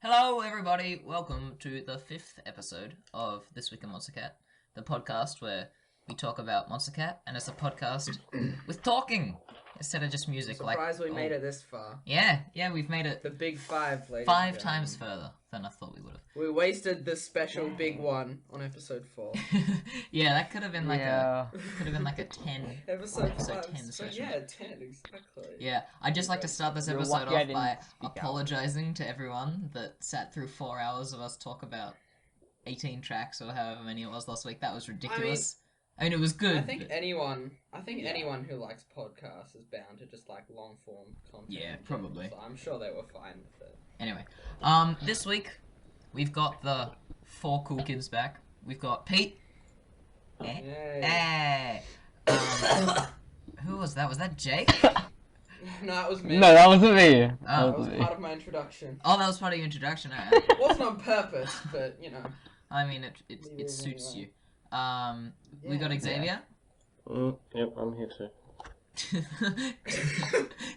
Hello, everybody. Welcome to the 5th episode of This Week in Monstercat, the podcast where we talk about Monstercat, and it's a podcast with talking instead of just music. Surprised we made it this far. Yeah, we've made it the big 5, ladies. 5 times further than I thought we would have. We wasted the special big one on episode 4. Yeah, that could have been like a 10 episode 10 session. Yeah, 10 exactly. Yeah, I'd just like to start this episode off by apologizing to everyone that sat through 4 hours of us talk about 18 tracks or however many it was last week. That was ridiculous. I mean, it was good. I think anyone who likes podcasts is bound to just like long form content. Yeah, probably. So I'm sure they were fine with it. Anyway, this week we've got the 4 cool kids back. We've got Pete. Hey. Who was that? Was that Jake? No, it was me. No, that wasn't me. That was part of my introduction. Oh, that was part of your introduction. It wasn't on purpose, but you know. I mean, it suits you. We got Xavier. Yep, I'm here too.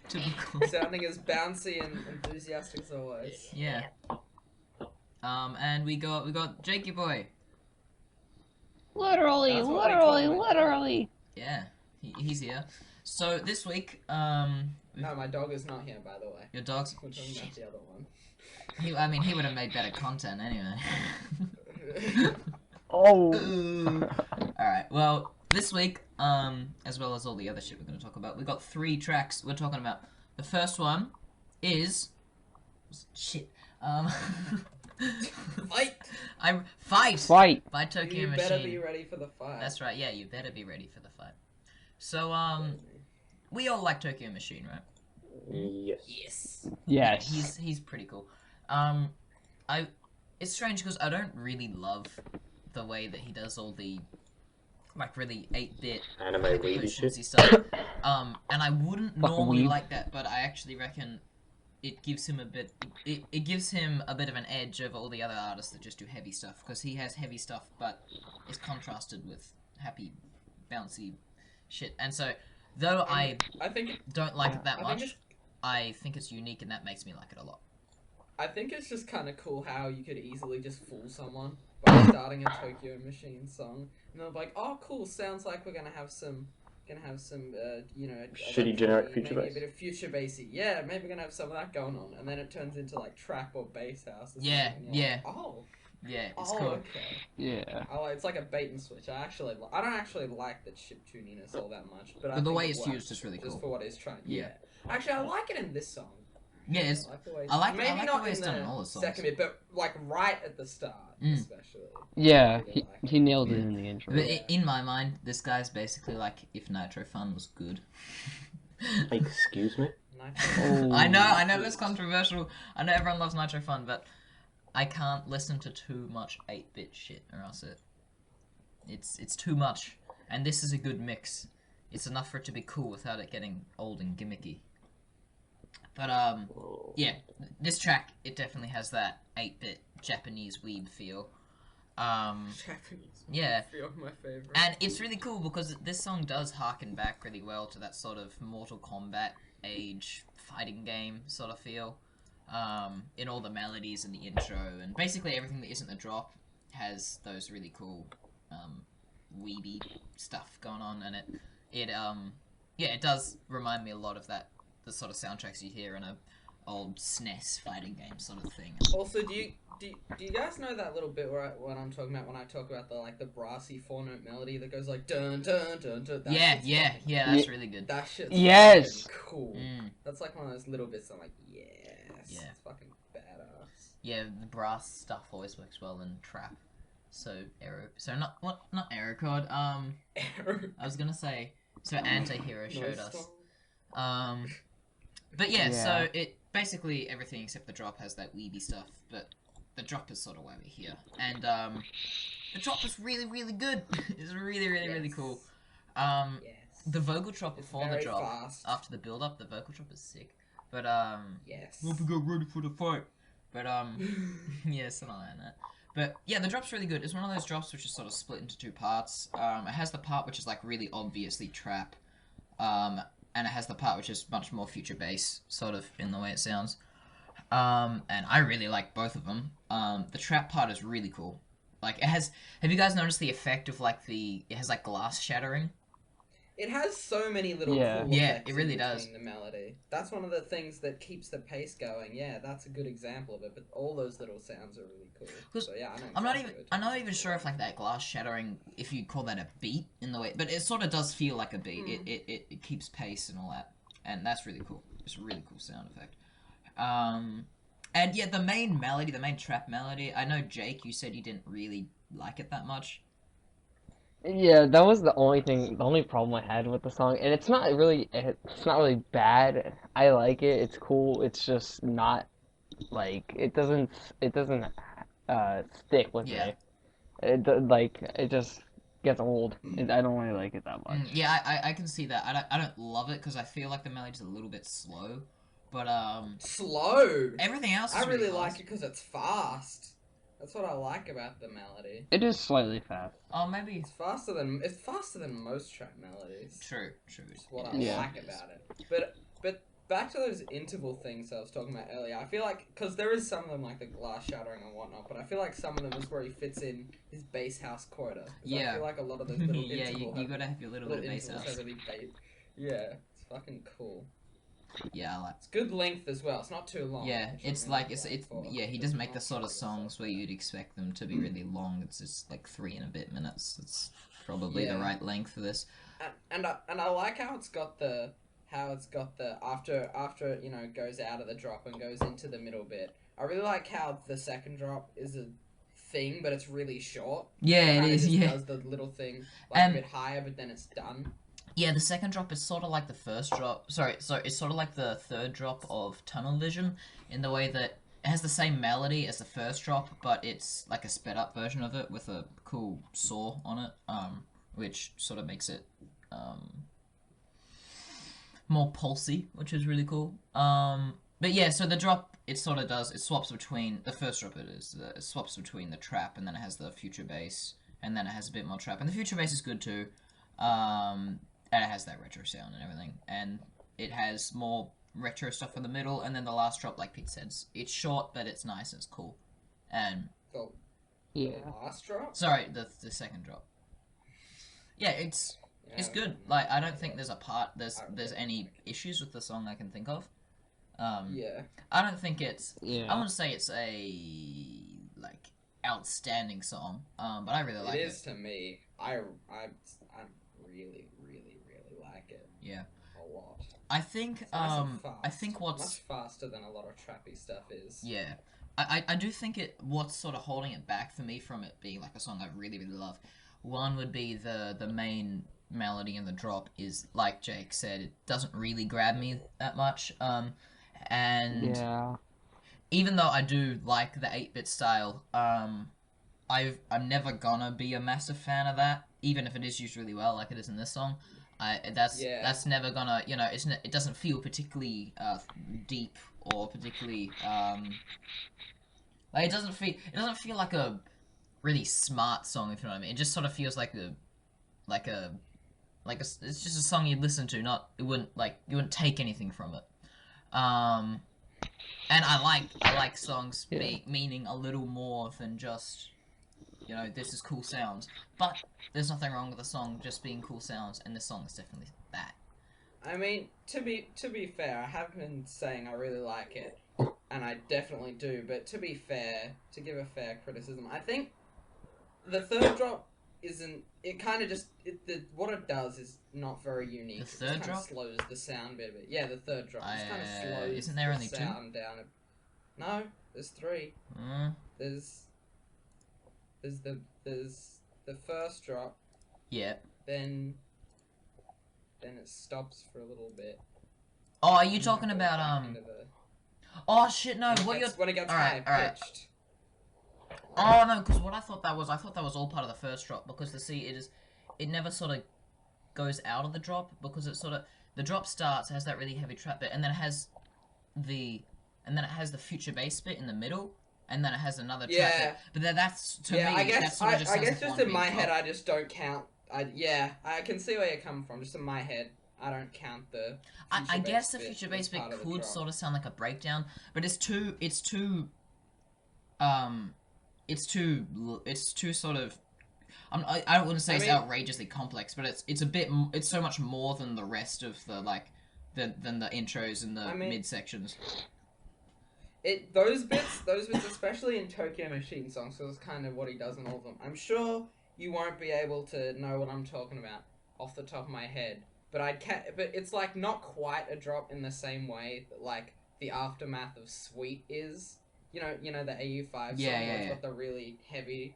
Typical. Sounding as bouncy and enthusiastic as always. Yeah. And we got Jakey boy. Literally. Yeah, he's here. So this week, No, my dog is not here, by the way. Your dog's. Which is not the other one. He would have made better content anyway. Oh. Alright, well, this week, as well as all the other shit we're going to talk about, we've got 3 tracks we're talking about. The first one is... Shit. Fight! By Tokyo You Machine. better be ready for the fight. That's right, yeah, you better be ready for the fight. So, we all like Tokyo Machine, right? Yes. Yes. He's pretty cool. It's strange because I don't really love the way that he does all the, like, really 8-bit anime weeby shit stuff. And I wouldn't normally like that, but I actually reckon it gives him a bit. It gives him a bit of an edge over all the other artists that just do heavy stuff, because he has heavy stuff, but it's contrasted with happy, bouncy shit. And so, though I don't like it that much, I think it's unique, and that makes me like it a lot. I think it's just kind of cool how you could easily just fool someone by starting a Tokyo Machine song, and they're like, "Oh, cool! Sounds like we're gonna have some, you know, shitty generic future bass. A bit of future bassy. Yeah, maybe we're gonna have some of that going on, and then it turns into like trap or bass house. Or Yeah. Like, oh. Yeah, it's cool. Okay. Yeah. It's like a bait and switch. I don't actually like the chiptuniness all that much, but the way it's used is really cool. Just for what it's trying. Yeah. Actually, I like it in this song. Yeah, I like the way it's done in all the songs. Second bit, but like right at the start, especially. Yeah, he nailed it in the intro. But in my mind, this guy's basically like if Nitro Fun was good. Excuse me? Oh. I know that's controversial. I know everyone loves Nitro Fun, but I can't listen to too much 8-bit shit, or else it's too much. And this is a good mix. It's enough for it to be cool without it getting old and gimmicky. But, yeah, this track, it definitely has that 8-bit Japanese weeb feel. Japanese yeah. feel, my favorite. And it's really cool because this song does harken back really well to that sort of Mortal Kombat age fighting game sort of feel. In all the melodies and the intro, and basically everything that isn't the drop has those really cool, weeby stuff going on, and it does remind me a lot of the sort of soundtracks you hear in a old SNES fighting game sort of thing. Also, do you guys know that little bit what I'm talking about when I talk about the brassy 4-note melody that goes like dun dun dun dun? Yeah, that's really good. That shit's fucking cool. That's like one of those little bits I'm like, yes, it's fucking badass. Yeah, the brass stuff always works well in trap. So not error code. Error. I was gonna say Antihero showed us. But yeah, so it basically everything except the drop has that weeby stuff, but the drop is sort of why we're here. And the drop is really, really good. It's really, really, really cool. The vocal drop before the drop, after the build up, the vocal drop is sick. But hope we got ready for the fight. But yeah, something like that. But yeah, the drop's really good. It's one of those drops which is sort of split into 2 parts. It has the part which is like really obviously trap, and it has the part which is much more future bass, sort of in the way it sounds. And I really like both of them. The trap part is really cool. Like, it has... Have you guys noticed the effect of, like, it has, like, glass shattering? It has so many little Yeah. cool Yeah, effects it really in does. between the melody. That's one of the things that keeps the pace going. Yeah, that's a good example of it. But all those little sounds are really cool. 'Cause So yeah, I know I'm not exactly even... what I'm not even sure if, like, that glass shattering, if you call that a beat in the way... But it sort of does feel like a beat. It keeps pace and all that. And that's really cool. It's a really cool sound effect. And yeah, the main melody, the main trap melody, I know, Jake, you said you didn't really like it that much. Yeah, that was the only problem I had with the song, and it's not really bad. I like it. It's cool. It's just not like it doesn't stick with Yeah. me. It just gets old. I don't really like it that much. Yeah, I can see that. I don't love it because I feel like the melody's a little bit slow, but slow. everything else is I really fast. like it because it's fast. That's what I like about the melody. It is slightly fast. Oh, maybe. It's faster than most trap melodies. True. That's what I Yeah. like about it. But back to those interval things I was talking about earlier. I feel like because there is some of them like the glass shattering and whatnot, but I feel like some of them is where he fits in his bass house quota. 'Cause Yeah. I feel like a lot of those little Yeah, interval you gotta have your little bit of bass intervals house. have really yeah, it's fucking cool. Yeah, I like. It's good length as well. It's not too long. Yeah, which I'm it's really like glad for. yeah. He It's doesn't make not the sort of short as songs where you'd expect them to be really long. It's just like 3 and a bit minutes. It's probably the Yeah. right length for this. And I like how it's got the after it goes out of the drop and goes into the middle bit. I really like how the second drop is a thing, but it's really short. Yeah, it Kinda is. just Yeah. does the little thing like a bit higher, but then it's done. Yeah, the second drop is sort of like the first drop. Sorry, so it's sort of like the third drop of Tunnel Vision in the way that it has the same melody as the first drop, but it's like a sped up version of it with a cool saw on it, which sort of makes it more pulsy, which is really cool. But yeah, so the drop, it sort of does, it swaps between, the first drop it swaps between the trap, and then it has the future bass, and then it has a bit more trap, and the future bass is good too. And it has that retro sound and everything, and it has more retro stuff in the middle, and then the last drop, like Pete said, it's short, but it's nice, it's cool. And The last drop? sorry, the second drop. Yeah, it's good. Like, I don't think there's any issues with the song I can think of. Yeah. I don't think it's. Yeah. I wouldn't say it's a like outstanding song. But I really like it. It is to me. I really like it. Yeah. A lot. I think. It's nice and I fast. think what's. Much faster than a lot of trappy stuff is. Yeah. I do think what's sort of holding it back for me from it being like a song I really love. One would be the main melody in the drop is, like Jake said, it doesn't really grab me that much. And Yeah. even though I do like the 8-bit style, I'm never gonna be a massive fan of that, even if it is used really well, like it is in this song. That's never gonna, it doesn't feel particularly deep or particularly like it doesn't feel like a really smart song, if you know what I mean. It just sort of feels it's just a song you'd listen to, you wouldn't take anything from it. And I like songs meaning a little more than just, this is cool sounds. But there's nothing wrong with a song just being cool sounds, and this song is definitely that. I mean, to be fair, I have been saying I really like it, and I definitely do. But to be fair, to give a fair criticism, I think the third drop isn't. It kind of just what it does is not very unique. The third drop slows the sound bit. Yeah, the third drop just kind of slows. Isn't there the only sound down? No, there's 3. There's the first drop. Yeah. Then it stops for a little bit. Oh, are you talking about Oh shit! No, when it gets high pitched. Oh no, because what I thought that was all part of the first drop, because it never sort of goes out of the drop, because the drop starts, has that really heavy trap bit, and then it has the future bass bit in the middle, and then it has another trap bit. But then that's to me. I guess that sort of just I sounds guess like just one in my big head drop. I just don't count. I can see where you're coming from. Just in my head, I don't count the. I guess the bit future bass as bit part of the could drop. sort of sound like a breakdown, but it's too sort of. I don't want to say it's outrageously complex, but it's a bit. It's so much more than the rest of the than the intros and the mid sections. Those bits, especially in Tokyo Machine songs, because it's kind of what he does in all of them. I'm sure you won't be able to know what I'm talking about off the top of my head, but but it's like not quite a drop in the same way that like the aftermath of Sweet is. You know the AU5 song where it's got the really heavy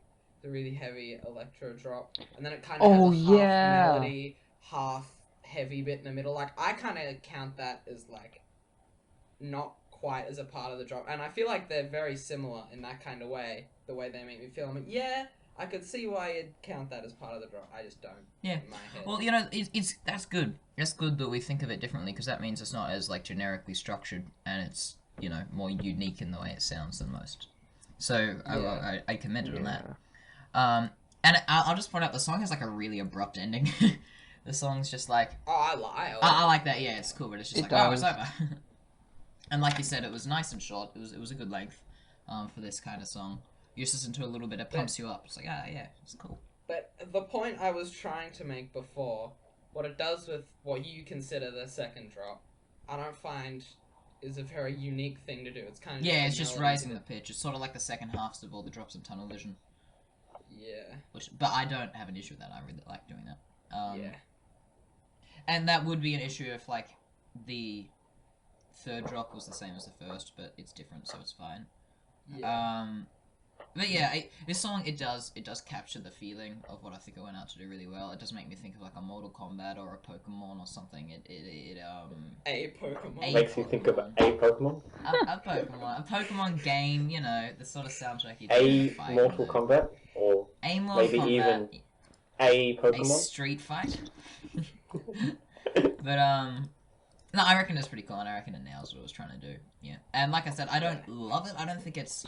electro drop, and then it kind of has a half melody, half heavy bit in the middle. Like I kind of count that as like not quite as a part of the drop, and I feel like they're very similar in that kind of way. The way they make me feel, I could see why you'd count that as part of the drop. I just don't. Yeah. In my head. Well, it's that's good. That's good that we think of it differently, because that means it's not as like generically structured, and it's more unique in the way it sounds than most. So I commend it on that. And I'll just point out the song has like a really abrupt ending. The song's just like I like that. Yeah, it's cool, but it's just it's over. And like you said, it was nice and short. It was a good length for this kind of song. You just listen to a little bit, it pumps you up. It's like, yeah, it's cool. But the point I was trying to make before, what it does with what you consider the second drop, I don't find is a very unique thing to do. It's kind of it's just raising the pitch. It's sort of like the second halves of all the drops in Tunnel Vision. Yeah. But I don't have an issue with that. I really like doing that. Yeah. And that would be an issue if like the third drop was the same as the first, but it's different, so it's fine. Yeah. But yeah, this song it does capture the feeling of what I think it went out to do really well. It does make me think of like a Mortal Kombat or a Pokemon or something. A Pokemon makes you think of a Pokemon. a Pokemon game. The sort of soundtrack you a Mortal Kombat, or maybe even a Pokemon. A Street Fight. But no, I reckon it's pretty cool, and I reckon it nails what it was trying to do. Yeah, and like I said, I don't love it. I don't think it's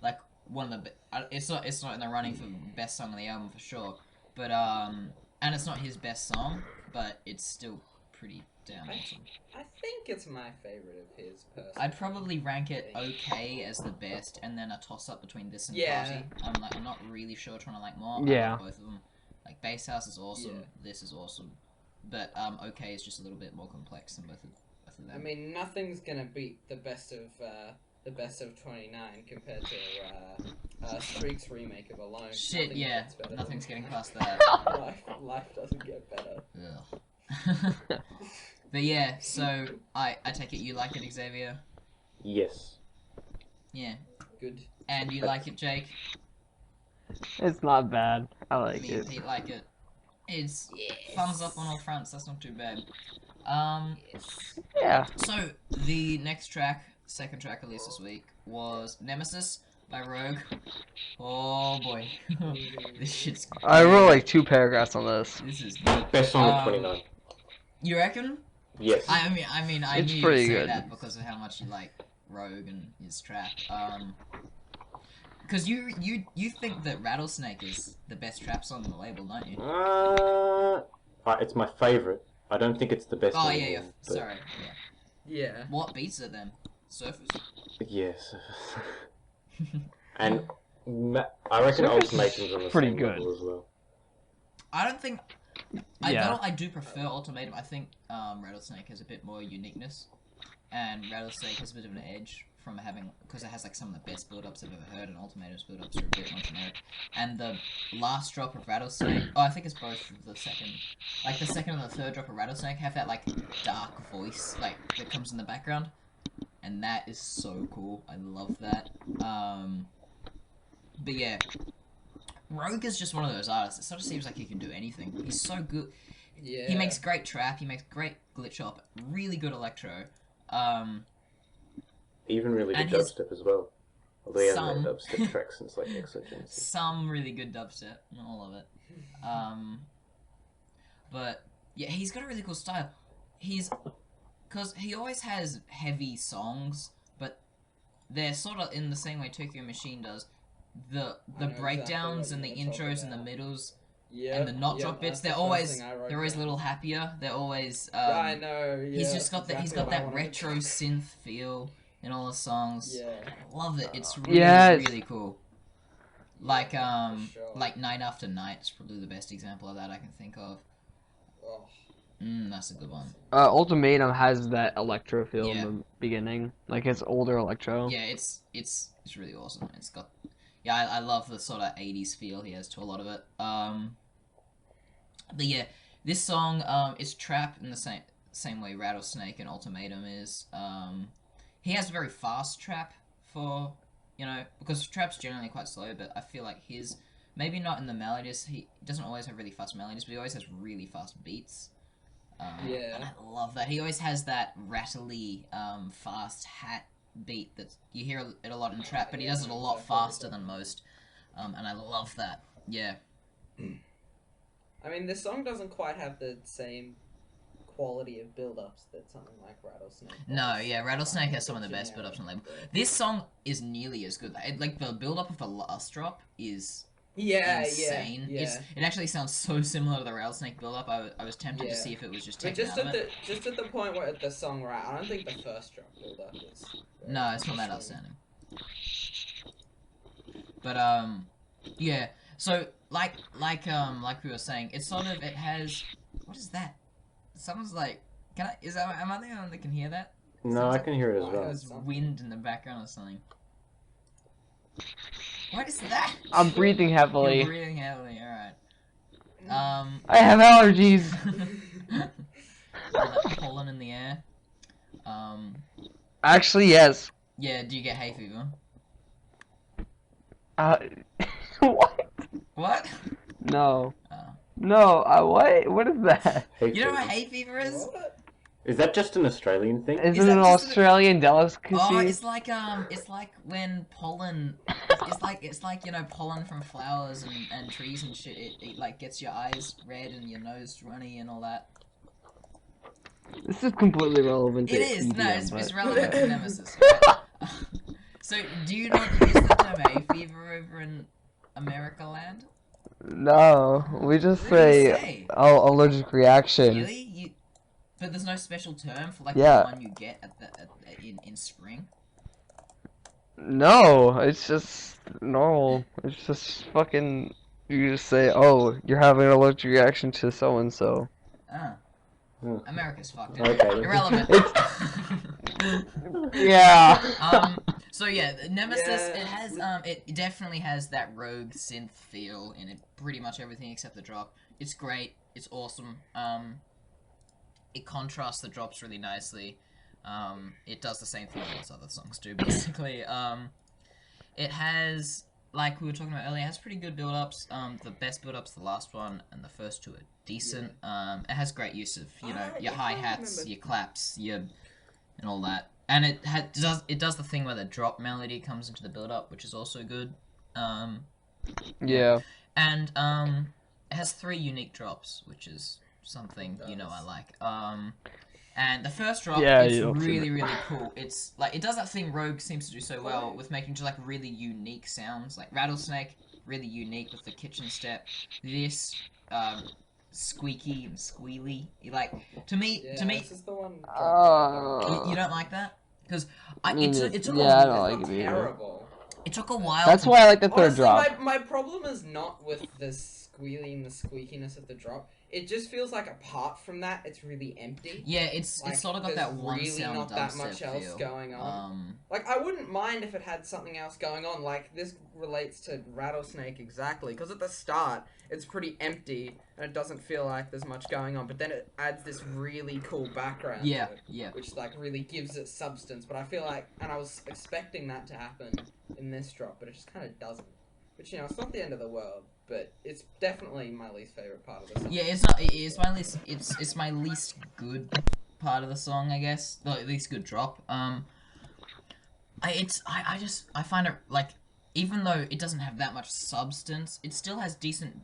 like one of the. It's not in the running for best song on the album for sure. But and it's not his best song, but it's still pretty damn awesome. I think it's my favorite of his. Personally. I'd probably rank it okay as the best, and then a toss up between this and Party. I'm not really sure trying to like more. I like both of them. Like Bass House is awesome. Yeah. This is awesome. But OK is just a little bit more complex than both of them. I mean, nothing's gonna beat the best of 29 compared to Streak's remake of Alone. Shit, nothing's getting past that. Life doesn't get better. Ugh. But yeah, so I take it you like it, Xavier? Yes. Yeah. Good. And you like it, Jake? It's not bad. I like Me it. and Pete like it. It's thumbs up on all fronts. That's not too bad. Yeah. So the next track, second track released this week, was Nemesis by Rogue. Oh boy, this shit's good. I wrote like 2 paragraphs on this. This is good. Best song of 29. You reckon? Yes. I mean, I It's knew pretty you'd say good. that because of how much you like Rogue and his trap. Because you think that Rattlesnake is the best trap song on the label, don't you? It's my favorite. I don't think it's the best. Oh yeah. Sorry. Yeah. What beats it then? Surface. Yes. And I reckon Surface Ultimatum's on the pretty same good. level as well. I don't think. I do prefer Ultimatum. I think Rattlesnake has a bit more uniqueness, and Rattlesnake has a bit of an edge from having, because it has like some of the best build-ups I've ever heard, and Ultimatum's build-ups are a bit more generic. And the last drop of Rattlesnake, I think it's both the second and the third drop of Rattlesnake have that like dark voice like that comes in the background, and that is so cool. I love that. But yeah, Rogue is just one of those artists. It sort of seems like he can do anything. He's so good. Yeah. He makes great trap. He makes great glitch hop. Really good electro. Even really good and his- dubstep as well. Although he hasn't Some. made dubstep tracks since like Exogenesis. Some really good dubstep. Not all of it. But yeah, he's got a really cool style. Because he always has heavy songs, but they're sort of in the same way Tokyo Machine does. The know exactly breakdowns what and the you're gonna talk intros and the about. middles Yeah. And the not drop bits, they're always a little happier. They're always I know. Yeah, he's just got that retro synth feel in all the songs. Yeah. I love it. It's really cool. Like sure. like Night After Night is probably the best example of that I can think of. Oh. That's a good one. Ultimatum has that electro feel in the beginning, like it's older electro. Yeah, it's really awesome. It's got I love the sort of 80s feel he has to a lot of it. But yeah, this song is trap in the same way Rattlesnake and Ultimatum is. He has very fast trap for, because trap's generally quite slow, but I feel like his, maybe not in the melodies, he doesn't always have really fast melodies, but he always has really fast beats. And I love that. He always has that rattly, fast hat beat that you hear it a lot in trap, but he does it a lot faster than most. And I love that. Yeah. I mean, this song doesn't quite have the same quality of build-ups that something like Rattlesnake does. No, yeah, Rattlesnake has some of the best build-ups on the label. This song is nearly as good. Like, the build-up of the last drop is insane. Yeah. It actually sounds so similar to the Rattlesnake build-up. I was tempted to see if it was just taken out of it. Just at the point where the song I don't think the first drop build-up is... No, it's not that outstanding. But, yeah. So, like we were saying, it has... What is that? Someone's like... am I the only one that can hear that? No, I can hear it as well. There's wind in the background or something. What is that? I'm breathing heavily. You're breathing heavily, alright. I have allergies! Pollen in the air. Actually, yes. Yeah, do you get hay fever? What? What? No. No, what? What is that? You know what hay fever is? What? Is that just an Australian thing? Is it an Australian delicacy? Oh, it's like when pollen. It's like pollen from flowers and trees and shit. It like gets your eyes red and your nose runny and all that. This is completely relevant to It is. EDM, No, but... it's relevant to Nemesis. Right? So, do you not use the term hay fever over in America land? No, we just say allergic reaction. Really? But there's no special term for like Yeah. the one you get in spring? No, it's just normal. It's just fucking. You just say, "Oh, you're having an allergic reaction to so and so." America's fucked. Okay. Irrelevant. Yeah. So yeah, Nemesis. It definitely has that rogue synth feel in it. Pretty much everything except the drop. It's great. It's awesome. It contrasts the drops really nicely. It does the same thing as other songs do, basically. It has, like we were talking about earlier, it has pretty good build-ups. The best build-up's the last one, and the first two are decent. It has great use of, your hi-hats, your claps, and all that. And it does the thing where the drop melody comes into the build-up, which is also good. Yeah. And, it has 3 unique drops, which is something, I like. And the first drop is really, really cool. It's, like, it does that thing Rogue seems to do so well with making just, like, really unique sounds. Like, Rattlesnake, really unique with the kitchen step. This, squeaky and squealy. Like, to me... This is the one. You don't like that? Because it took I don't like it either. Terrible. It took a while. That's why I like the third Honestly, drop. my problem is not with the squealing and the squeakiness of the drop. It just feels like apart from that, it's really empty. Yeah, it's sort of got that one really sound not that much else feel. going on. Like, I wouldn't mind if it had something else going on. Like, this relates to Rattlesnake exactly. Because at the start, it's pretty empty, and it doesn't feel like there's much going on. But then it adds this really cool background to it, which, like, really gives it substance. But I feel like, and I was expecting that to happen in this drop, but it just kind of doesn't. Which, it's not the end of the world, but it's definitely my least favorite part of the song. Yeah, it's not. It's my least. It's my least good part of the song, I guess. The least good drop. I find it like, even though it doesn't have that much substance, it still has a decent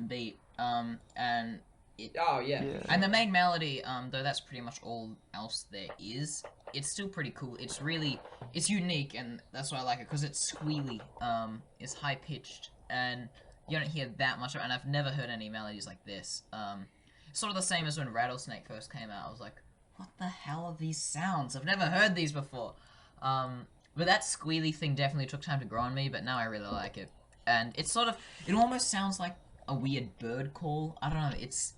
beat. And it. Oh yeah. And the main melody, though that's pretty much all else there is. It's still pretty cool. It's unique, and that's why I like it, because it's squealy, it's high-pitched, and, you don't hear that much, and I've never heard any melodies like this. Sort of the same as when Rattlesnake first came out. I was like, what the hell are these sounds? I've never heard these before. But that squealy thing definitely took time to grow on me, but now I really like it. And it's sort of, it almost sounds like a weird bird call. I don't know, it's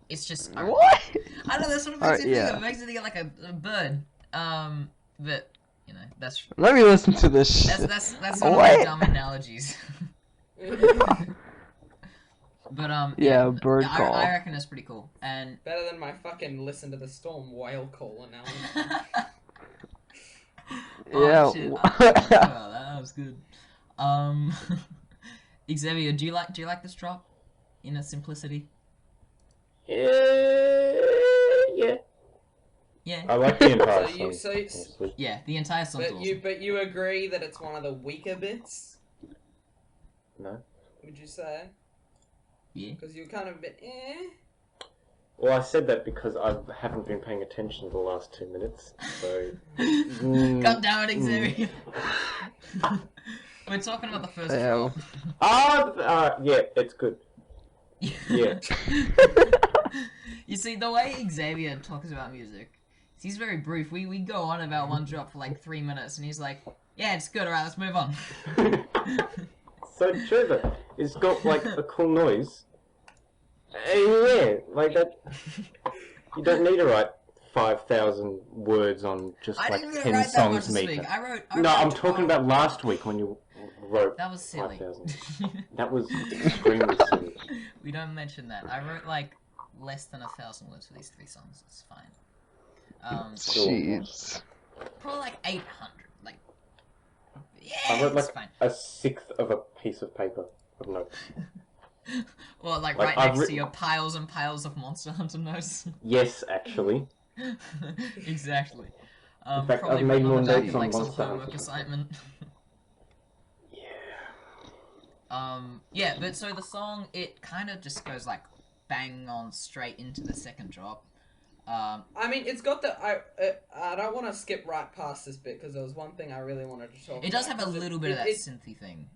just... What? I don't know, that sort of makes it makes it think of like a bird. But, you know, that's... Let me listen to this. That's sort of like dumb analogies. But, yeah, bird call. I reckon it's pretty cool. And better than my fucking listen to the storm whale call analogy. Yeah. Shit. Oh, that was good. Xavier, do you like this drop in its simplicity? Yeah. Yeah. I like the entire song. Yeah, the entire song. But you agree that it's one of the weaker bits? No. Would you say? Yeah. Because you're kind of a bit Well, I said that because I haven't been paying attention the last 2 minutes, so... God damn it, Xavier. We're talking about the first drop. Yeah, it's good. Yeah. You see, the way Xavier talks about music, he's very brief. We go on about one drop for like 3 minutes, and he's like, yeah, it's good, alright, let's move on. So true, but it's got, like, a cool noise. Yeah, like that. You don't need to write 5,000 words on just like 10 songs, Mika. No, I'm talking about last week when you wrote. That was silly. 5,000. That was extremely silly. We don't mention that. I wrote like less than 1,000 words for these 3 songs. It's fine. Jeez. Probably like 800. Like, yeah, I wrote like it's fine. a sixth of a piece of paper of notes. Well, like right next to your piles and piles of Monster Hunter notes. Yes, actually. Exactly. In fact, probably I've made more back notes in, on like, some Monster homework Hunter. assignment. Yeah, but so the song, it kind of just goes like bang on straight into the second drop. I mean, it's got the... I don't want to skip right past this bit, because there was one thing I really wanted to talk about. It does have a little bit of that synthy thing.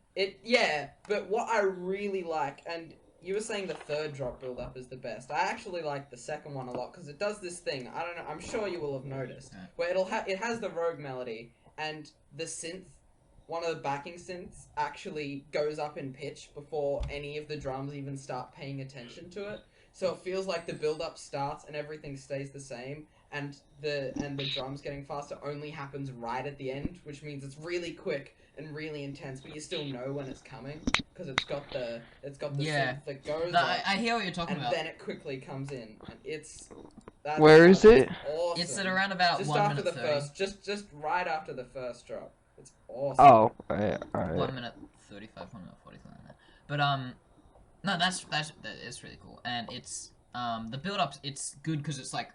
Yeah, but what I really like, and you were saying the third drop build-up is the best. I actually like the second one a lot, because it does this thing, I don't know, I'm sure you will have noticed, where it has the rogue melody, and the synth, one of the backing synths, actually goes up in pitch before any of the drums even start paying attention to it. So it feels like the build-up starts and everything stays the same, and the drums getting faster only happens right at the end, which means it's really quick and really intense, but you still know when it's coming because it's got the synth that goes. No, I hear what you're talking about. And then it quickly comes in, and Where is it? Awesome. It's at around about just 1 after minute the 30. just right after the first drop. It's awesome. Oh, alright. 1 minute 35, 1 minute 40, something like that. But no, that's really cool, and it's the build-up. It's good because it's like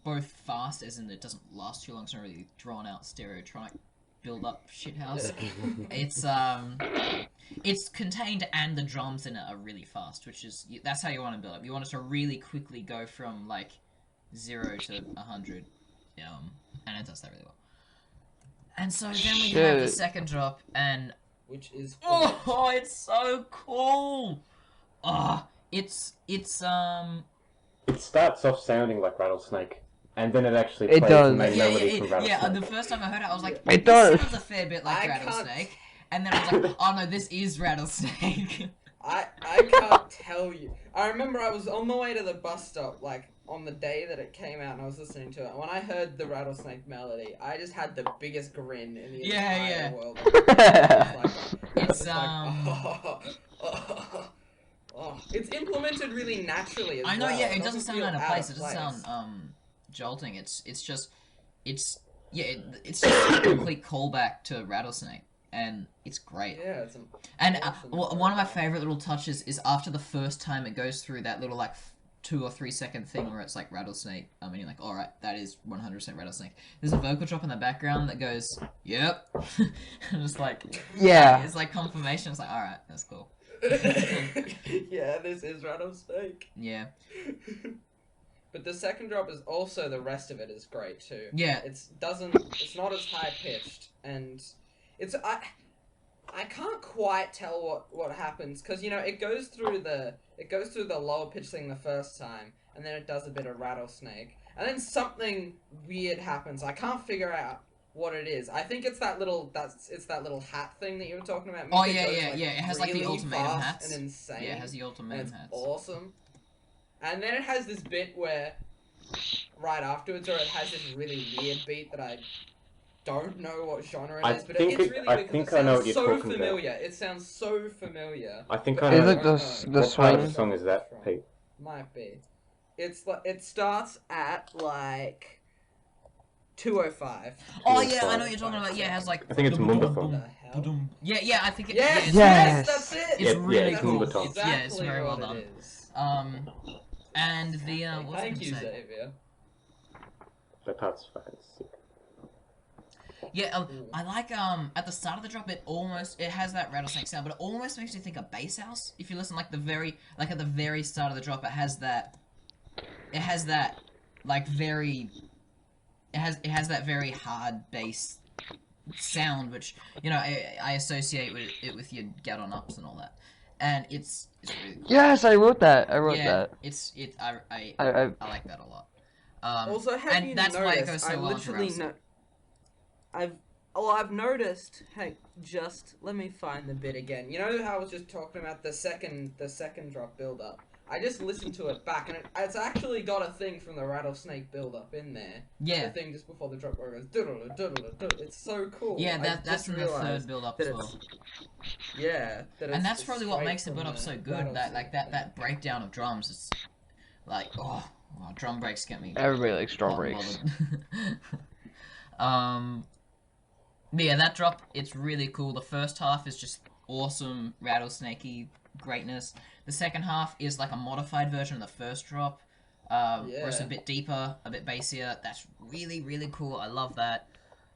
both fast, as in it doesn't last too long. It's not really drawn out, stereotronic build-up shithouse. It's contained, and the drums in it are really fast, which is that's how you want to build up. You want it to really quickly go from like 0 to 100, and it does that really well. And so then we have the second drop, and which is it's so cool. It starts off sounding like Rattlesnake, and then it actually plays the main melody from Rattlesnake. Yeah, the first time I heard it, I was like, it sounds a fair bit like Rattlesnake. And then I was like, oh no, this is Rattlesnake. I can't tell you. I remember I was on the way to the bus stop, like, on the day that it came out, and I was listening to it. When I heard the Rattlesnake melody, I just had the biggest grin in the entire world. It's implemented really naturally as well. I know, yeah, it doesn't sound out of place. It doesn't sound jolting. It's just it's just a complete callback to Rattlesnake, and it's great. Yeah, it's one of my favorite little touches is after the first time it goes through that little like 2 or 3 second thing where it's like Rattlesnake. And you're like, all right, that is 100% Rattlesnake. There's a vocal drop in the background that goes, yep. And it's like, yeah, it's like confirmation. It's like, all right, that's cool. Yeah, this is Rattlesnake. Yeah. But the second drop is also, the rest of it is great too. Yeah. It's not as high pitched, and I can't quite tell what happens because it goes through the lower pitch thing the first time, and then it does a bit of rattlesnake, and then something weird happens. I can't figure out what it is. I think it's that little hat thing that you were talking about. Oh Mika yeah, goes, yeah, yeah. It has like the really ultimatum fast hats. and insane. Yeah, it has the And ultimatum it's hats. awesome. And then it has this bit where, right afterwards, or it has this really weird beat that I don't know what genre it is, but it's really weird because it sounds so familiar. It sounds so familiar. I think but I Is know. it the What part of the swing? song is that, Pete? Might be. It's like it starts at like 2:05. Oh yeah, I know what you're talking about. Yeah, it has like. I think it's Mumbathon. What the hell? Yeah, I think it. Yes, yeah, Yes. that's it. It's really it's cool. Mumbathon. Exactly Yeah, it's very well what done. it is. And the what was I Thank gonna you, say? Xavier. That part's fucking sick. Yeah, I like at the start of the drop it has that rattlesnake sound, but it almost makes you think of Bass House. If you listen at the very start of the drop, it has that like it has that very hard bass sound, which I associate with your get on ups and all that, and it's really cool. Yes, I wrote that. I wrote Yeah, that. I like that a lot. Also, have and you that's noticed? why it goes so well into Rattlesnake. I've noticed. Hey, just let me find the bit again. You know how I was just talking about the second drop build up. I just listened to it back, and it's actually got a thing from the rattlesnake build up in there. Yeah. The thing just before the drop where it goes. It's so cool. Yeah, that's in the third build up as well. Yeah. And that's probably what makes the build up so good. That breakdown of drums. It's like drum breaks get me. Everybody likes drum breaks. But yeah, that drop, it's really cool. The first half is just awesome rattlesnakey greatness. The second half is like a modified version of the first drop, where it's a bit deeper, a bit bassier. That's really, really cool. I love that.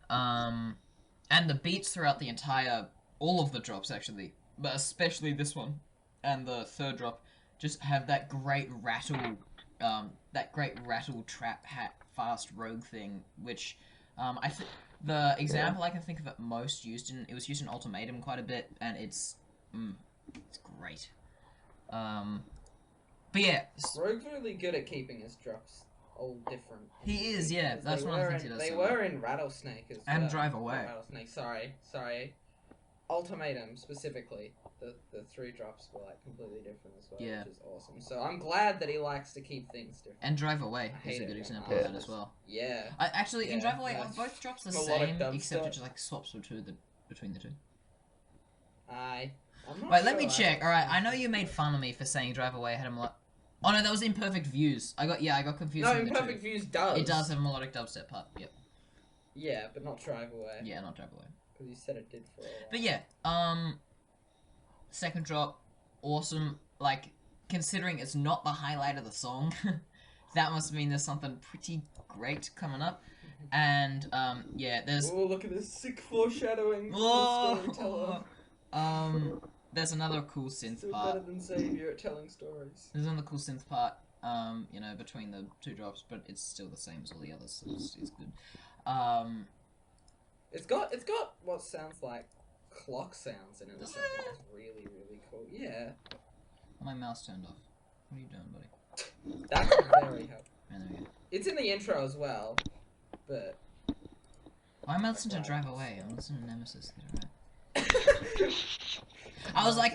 And the beats throughout all of the drops actually, but especially this one and the third drop, just have that great rattle trap hat fast rogue thing, which the example I can think of it most it was used in Ultimatum quite a bit, and it's great. But yeah, Rogue's really good at keeping his drops all different. He is, yeah. That's one of the things he does. They so were well. in Rattlesnake as well. And Drive Away. Not Rattlesnake, sorry. Ultimatum specifically. The three drops were like completely different as well, Yeah. which is awesome. So I'm glad that he likes to keep things different. And Drive Away I is hate a it good when example of that artists- as well. Yeah. Actually, in Yeah, Drive Away, nice. both drops the Melodic same, except dubstep. it just like swaps between the two. I'm not Wait, let me sure. check. Alright, I know you made fun of me for saying Drive Away had a melodic... Oh no, that was Imperfect Views. I got confused. No, between the Imperfect two. Views does. It does have a melodic dubstep part. Yep. Yeah, but not Drive Away. Yeah, not Drive Away. Because you said it did for a while. But yeah, second drop, awesome. Like, considering it's not the highlight of the song, that must mean there's something pretty great coming up. And yeah, there's Oh, look at this sick foreshadowing. from the storyteller. there's another cool synth Still part. better than Xavier at telling stories. There's another cool synth part, between the two drops, but it's still the same as all the others, so it's good. It's got what sounds like clock sounds in it. Which I think is really, really cool. Yeah. My mouse turned off. What are you doing, buddy? That's very helpful. And there we go. It's in the intro as well, but I'm not listening to Drive Away. I'm listening to Nemesis. I was like,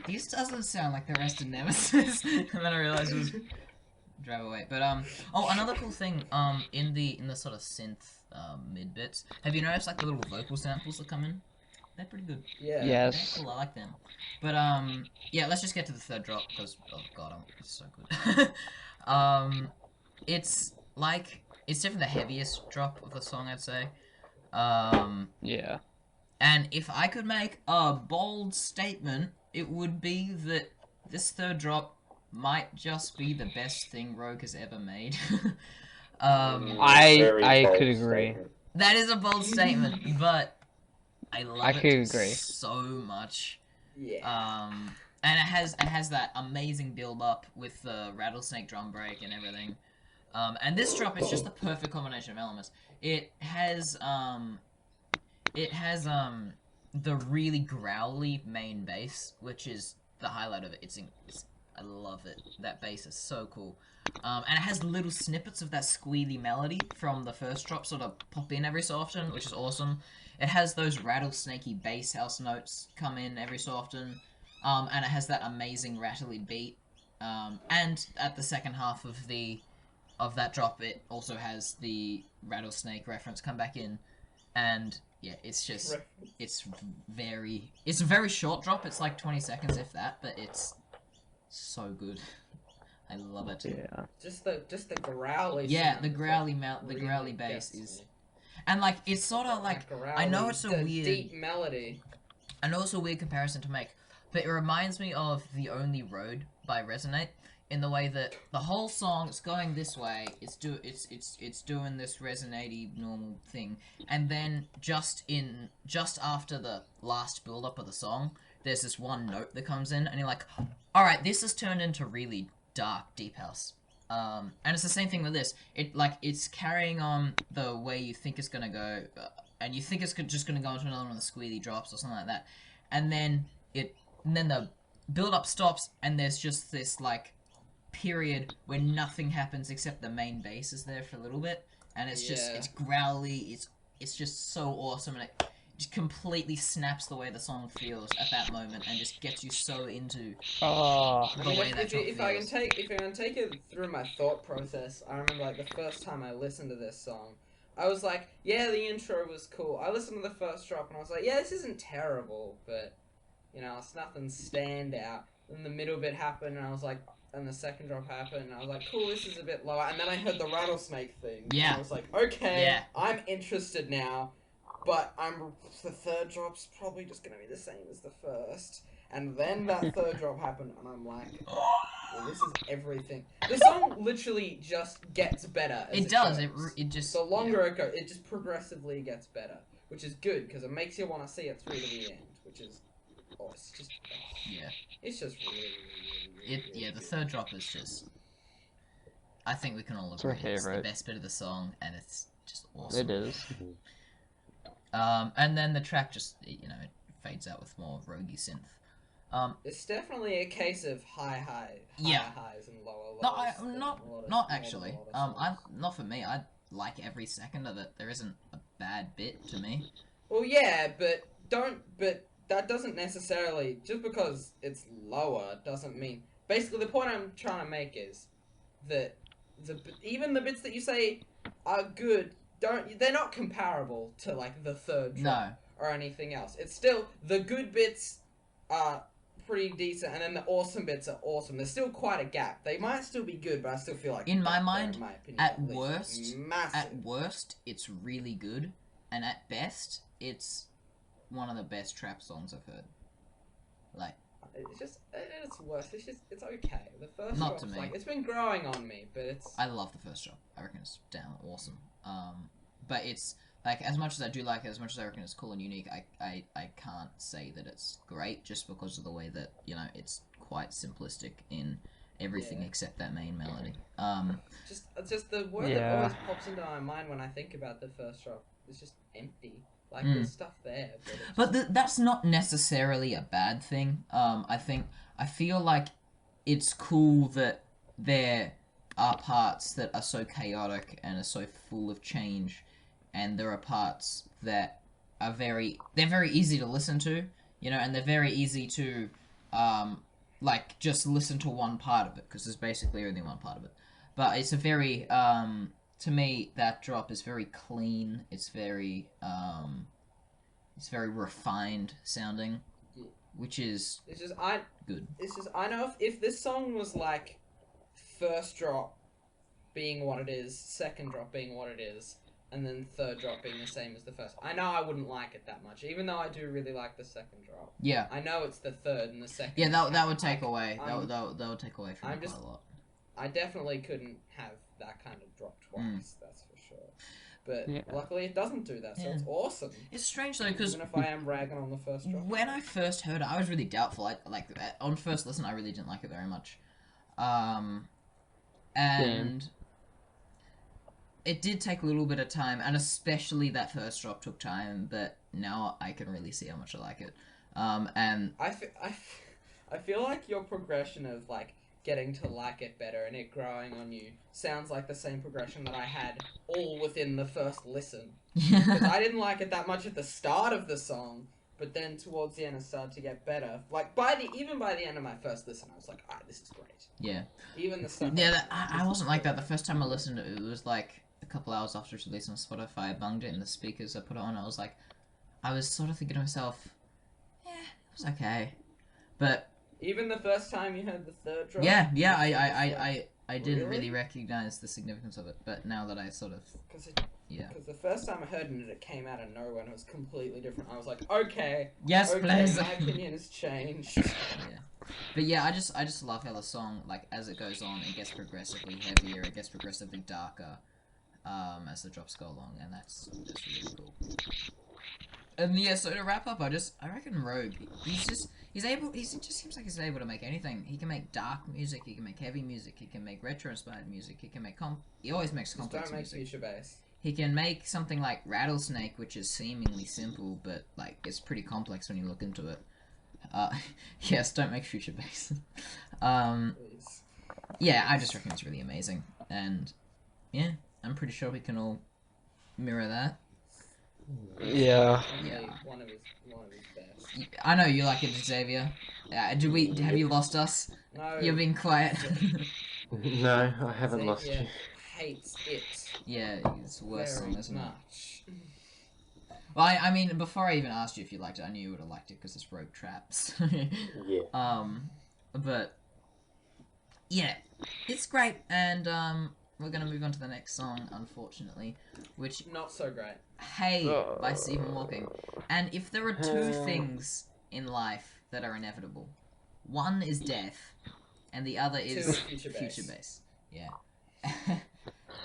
this doesn't sound like the rest of Nemesis, and then I realized it was Drive Away. But another cool thing in the sort of synth mid bits. Have you noticed like the little vocal samples that come in? They're pretty good. yeah. Yes. They're cool. I like them. But yeah, let's just get to the third drop because oh god, it's so good. It's definitely the heaviest drop of the song, I'd say. Yeah. And if I could make a bold statement, it would be that this third drop might just be the best thing Rogue has ever made. Very I bold could agree. statement. That is a bold statement, but I love could it agree. so much. Yeah. And it has that amazing build up with the rattlesnake drum break and everything. And this drop is just the perfect combination of elements. It has the really growly main bass, which is the highlight of it. I love it. That bass is so cool. And it has little snippets of that squealy melody from the first drop sort of pop in every so often, which is awesome. It has those rattlesnakey bass house notes come in every so often. And it has that amazing rattly beat. And at the second half of that drop, it also has the rattlesnake reference come back in. And yeah, it's a very short drop. It's like 20 seconds, if that, but it's so good. I love it. Yeah. Just the growly. Yeah, the sound growly really growly bass gets is, me. and like it's sort of like, That growly, I know it's a the weird, deep melody. I know it's a weird comparison to make, but it reminds me of The Only Road by Resonate, in the way that the whole song is going this way, it's doing this resonate-y normal thing, and then just after the last build up of the song, there's this one note that comes in, and you're like, all right, this has turned into really dark deep house. And it's the same thing with this. It's carrying on the way you think it's gonna go, and you think it's just gonna go into another one of the squealy drops or something like that, and then the build up stops, and there's just this like period where nothing happens except the main bass is there for a little bit, and it's just it's growly, it's just so awesome, and it just completely snaps the way the song feels at that moment, and just gets you so into the way that song if feels. I can take it through my thought process, I remember like the first time I listened to this song, I was like, yeah, the intro was cool. I listened to the first drop and I was like, yeah, this isn't terrible, but you know, it's nothing standout. Then the middle bit happened, and I was like, and the second drop happened, and I was like, cool, this is a bit lower. And then I heard the rattlesnake thing. Yeah. And I was like, okay, Yeah. I'm interested now. But the third drop's probably just gonna be the same as the first. And then that third drop happened, and I'm like, well, this is everything. The song literally just gets better. As It does. goes. It just The longer it goes, it just progressively gets better, which is good because it makes you want to see it through to the end, which is, it's just, yeah. it's just really The good. third drop is just, I think we can all It's our agree, it's the favorite. best bit of the song, and it's just awesome. It is. And then the track just, you know, it fades out with more roguey synth. It's definitely a case of higher Yeah. highs and lower lows. No, and not a lot of- not a lot actually. of songs. Not for me. I like every second of it. There isn't a bad bit to me. Well, yeah, but that doesn't necessarily, just because it's lower doesn't mean. Basically, the point I'm trying to make is that even the bits that you say are good, they're not comparable to like the third drop No. or anything else. It's still, the good bits are pretty decent, and then the awesome bits are awesome. There's still quite a gap. They might still be good, but I still feel like In my they're, mind, in my opinion, at least, worst, massive. it's really good, and at best, it's one of the best trap songs I've heard. Like, It's worse. It's okay. The first Not drop's to me. like, it's been growing on me, but it's. I love the first drop. I reckon it's damn awesome. But it's like, as much as I do like it, as much as I reckon it's cool and unique, I can't say that it's great just because of the way that, you know, it's quite simplistic in everything Yeah. except that main melody. Just the word that Yeah. always pops into my mind when I think about the first drop is just empty. Like there's stuff there, but it's But that's not necessarily a bad thing. I feel like it's cool that there are parts that are so chaotic and are so full of change, and there are parts that are very easy to listen to, you know, and they're very easy to like just listen to one part of it because there's basically only one part of it. But it's a very to me, that drop is very clean. It's very refined sounding, which is it's just good. It's just I know if this song was like first drop being what it is, second drop being what it is, and then third drop being the same as the first, I know I wouldn't like it that much, even though I do really like the second drop. Yeah. I know it's the third and the second. Yeah, that would take away. I'm- That would take away from I'm it quite just- a lot. I definitely couldn't have that kind of drop twice, that's for sure. But Yeah. luckily it doesn't do that, so it's awesome. It's strange though, because Even if I am ragging on the first drop. when I first heard it, I was really doubtful. On first listen, I really didn't like it very much. And it did take a little bit of time, and especially that first drop took time. But now I can really see how much I like it. And I feel like your progression of like getting to like it better and it growing on you sounds like the same progression that I had all within the first listen. Because I didn't like it that much at the start of the song, but then towards the end it started to get better. Like even by the end of my first listen, I was like, this is great. Yeah. Even the stuff. Yeah, I wasn't like that. The first time I listened to it, it was like a couple hours after its release on Spotify. I bunged it in the speakers. I put it on. I was like, I was sort of thinking to myself, yeah, it was okay, but even the first time you heard the third drop. Yeah, I didn't really recognize the significance of it, but now that I sort of because the first time I heard it, it came out of nowhere and it was completely different. I was like, okay, yes, please. My opinion has changed. Yeah, but yeah, I just love how the song, like, as it goes on, it gets progressively heavier, it gets progressively darker, as the drops go along, and that's really cool. And yeah, so to wrap up, I reckon Rogue, he just seems like he's able to make anything. He can make dark music, he can make heavy music, he can make retro-inspired music, he can make he always makes complex music. Don't make future bass. He can make something like Rattlesnake, which is seemingly simple, but, like, it's pretty complex when you look into it. Yes, don't make future bass. Yeah, I just reckon it's really amazing. And, yeah, I'm pretty sure we can all mirror that. Yeah. One of his best. I know you like it, Xavier. Have you lost us? No. You're being quiet. No, I haven't lost you. Hates it. Yeah, it's worse very song, isn't it? much. Well, I mean, before I even asked you if you liked it, I knew you would have liked it because it's Rogue Traps. Yeah. But yeah, it's great, and we're gonna move on to the next song, unfortunately, which not so great. Hey by Stephen Hawking. And if there are two things in life that are inevitable, one is death, and the other is future bass. Yeah.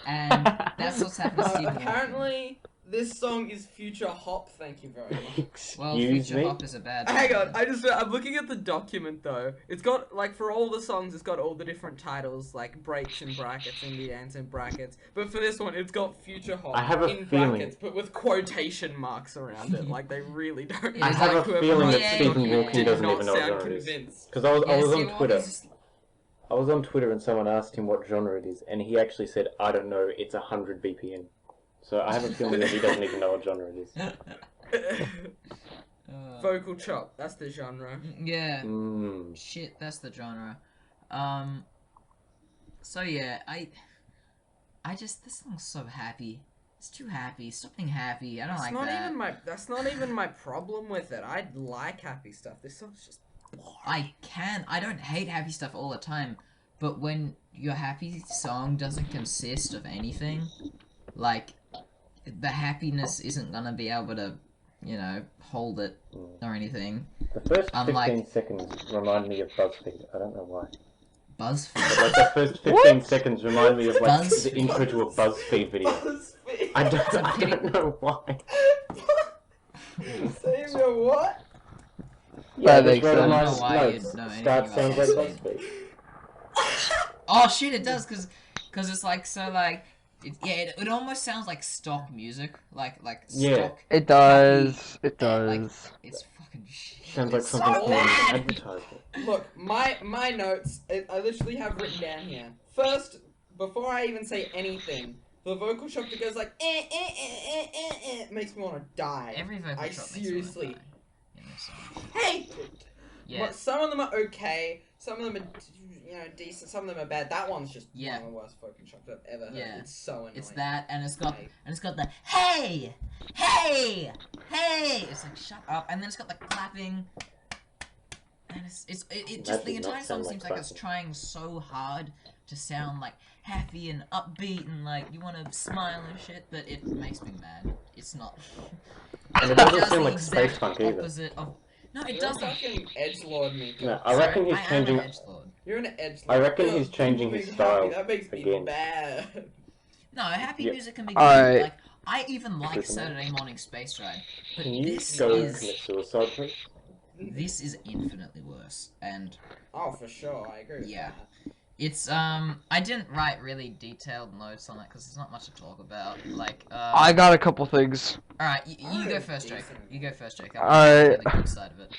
And that's what's happened to Stephen Hawking. Apparently, this song is future hop. Thank you very much. Well, future hop is a bad thing. Hang on, I'm looking at the document though. It's got, like, for all the songs, it's got all the different titles, like breaks in brackets, indie dance in brackets. But for this one, it's got future hop in brackets, but with quotation marks around it. Like, they really don't. I have a feeling that Stephen Hawking doesn't even know what genre it is. Because I was on Twitter. I was on Twitter and someone asked him what genre it is, and he actually said, I don't know, it's 100 BPM. So I have a feeling that he doesn't even know what genre it is. Vocal chop, that's the genre. Yeah. Shit, that's the genre. So yeah, this song's so happy. It's too happy. Stop being happy. I don't like that. That's not even my problem with it. I like happy stuff. This song's just I don't hate happy stuff all the time, but when your happy song doesn't consist of anything, like, the happiness isn't gonna be able to, you know, hold it or anything. The first 15 seconds remind me of BuzzFeed. I don't know why. BuzzFeed? But, like, the first 15 seconds remind me of, like, the intro to a BuzzFeed video. BuzzFeed. I don't know why. Xavier, what? Yeah, that makes sense. I don't know why you'd know anything Start about sounds like BuzzFeed. BuzzFeed. Oh shit, it does, cause it's like, so like, it almost sounds like stock music, like stock. It does. It does. Like, it's fucking shit. Sounds like something from an advertisement. Look, my notes, I literally have written down here. First, before I even say anything, the vocal chop that goes like makes me want to die. Every vocal chop seriously. makes me want to die in this song. Hey! Yeah. Well, some of them are okay, some of them are, you know, decent, some of them are bad. That one's just one of the worst vocal chops I've ever heard. Yeah. It's so annoying. It's that, and it's got the hey! It's like, shut up, and then it's got the clapping. And it just, the entire song seems like it's trying so hard to sound like happy and upbeat and like you want to smile and shit, but it makes me mad. It's not. And it doesn't sound like space punk either. No, it You're doesn't. a fucking edgelord, Mika. No, I reckon he's changing. I am an edgelord. You're an edgelord. I reckon he's changing his style That makes me again. bad. No, happy music can be good. Alright. Like, I even like Saturday Morning Space Ride, but Can you this go is and commit suicide, please? this is infinitely worse. And Oh, for sure, I agree with yeah, that. It's I didn't write really detailed notes on it because there's not much to talk about. Like I got a couple things. All right, you go Alright, first, Jake. decent. You go first, Jake. Alright. The good side of it.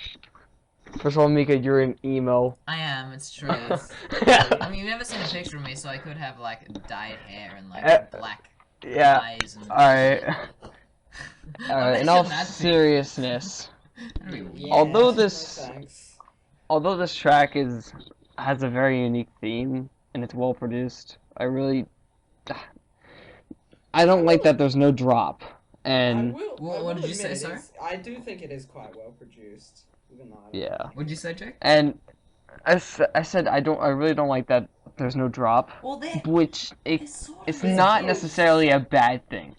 First of all, Mika, you're an emo. I am. It's true. I mean, you've never seen a picture of me, so I could have like dyed hair and like black Yeah. eyes. And Alright. Oh, Alright, in that's all a bad thing. seriousnh, That'd be weird. Yeah, Although no this- thanks. although this track has a very unique theme and it's well produced, I don't like that there's no drop. And What did you say, sir? I do think it is quite well produced, even though. yeah. What'd you say, Jake? And I said I really don't like that there's no drop, Well, which it's it's It's not close. necessarily a bad thing.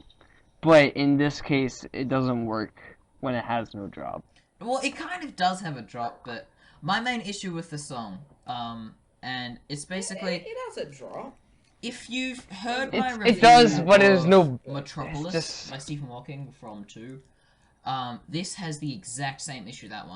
But in this case, it doesn't work when it has no drop. Well, it kind of does have a drop, but my main issue with the song, and it's basically It has a drop. if you've heard It's- my it review does, but there's of no- Metropolis it's just- by Stephen Hawking from 2, this has the exact same issue that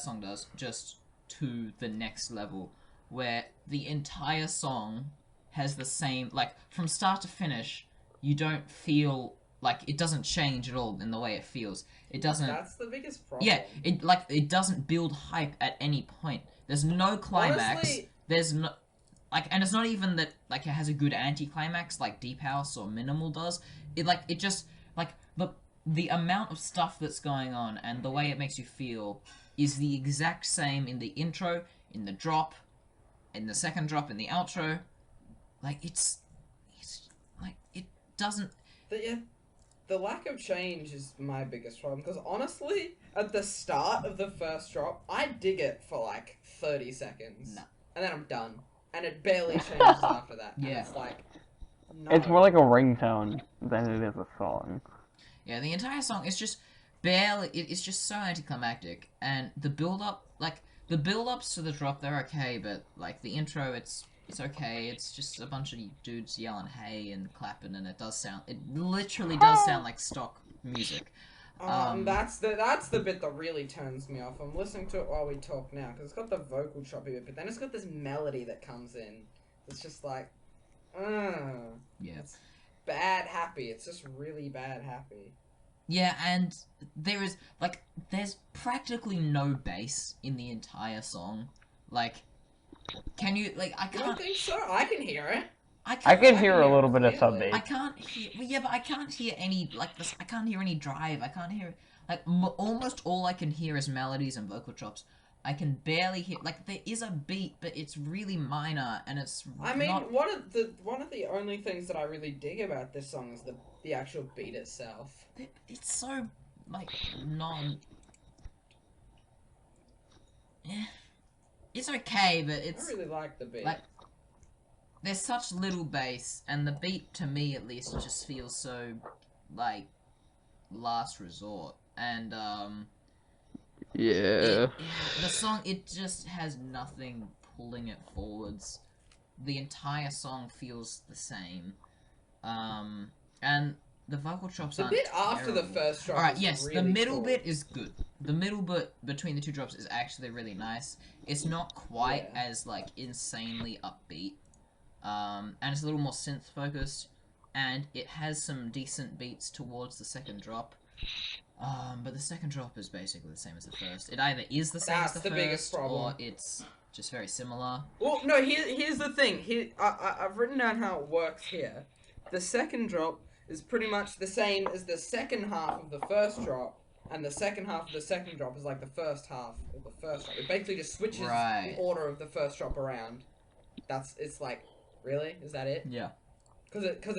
song does, just to the next level, where the entire song has the same, like, from start to finish, you don't feel, like, it doesn't change at all in the way it feels. It doesn't... That's the biggest problem. Yeah, it doesn't build hype at any point. There's no climax. Honestly, There's no and it's not even that like it has a good anti-climax like Deep House or Minimal does. It just the amount of stuff that's going on and the way it makes you feel is the exact same in the intro, in the drop, in the second drop, in the outro. Like it's like it doesn't. The lack of change is my biggest problem, because honestly, at the start of the first drop, I dig it for like 30 seconds. No. And then I'm done. And it barely changes after that. And Yeah. it's like, no. It's more like a ringtone than it is a song. Yeah, the entire song is just barely. It's just so anticlimactic, and the build-up, like the build-ups to the drop, they're okay, but like the intro, it's okay. It's just a bunch of dudes yelling "hey" and clapping, and it literally does sound like stock music. That's the bit that really turns me off. I'm listening to it while we talk now, because it's got the vocal choppy bit, but then it's got this melody that comes in. It's just like, Yeah. It's bad happy. It's just really bad happy. Yeah, and there's practically no bass in the entire song. Like, can you, like, I I don't can't... think so. I can hear it. I can hear a hear little bit of sub clearly. I bass. can't hear... Yeah, but I can't hear any, like, this. I can't hear any drive. I can't hear... Like, almost all I can hear is melodies and vocal chops. I can barely hear... Like, there is a beat, but it's really minor, and it's I mean, not... one of the only things that I really dig about this song is the actual beat itself. It's so, like, It's okay, but it's... I really like the beat. Like, there's such little bass, and the beat, to me at least, just feels so, like, last resort. And, Yeah. the song, it just has nothing pulling it forwards. The entire song feels the same. And the vocal chops The aren't bit after the terrible. first drop Alright, is yes, the really middle cool. bit is good. The middle bit between the two drops is actually really nice. It's not quite Yeah. as, like, insanely upbeat. And it's a little more synth focused. And it has some decent beats towards the second drop. But the second drop is basically the same as the first. It either is the same That's as the the biggest first, or problem. it's just very similar. Well, no, here's the thing. I've written down how it works here. The second drop is pretty much the same as the second half of the first drop, and the second half of the second drop is like the first half of the first drop. It basically just switches Right. the order of the first drop around. It's like, really? Is that it? Yeah. Because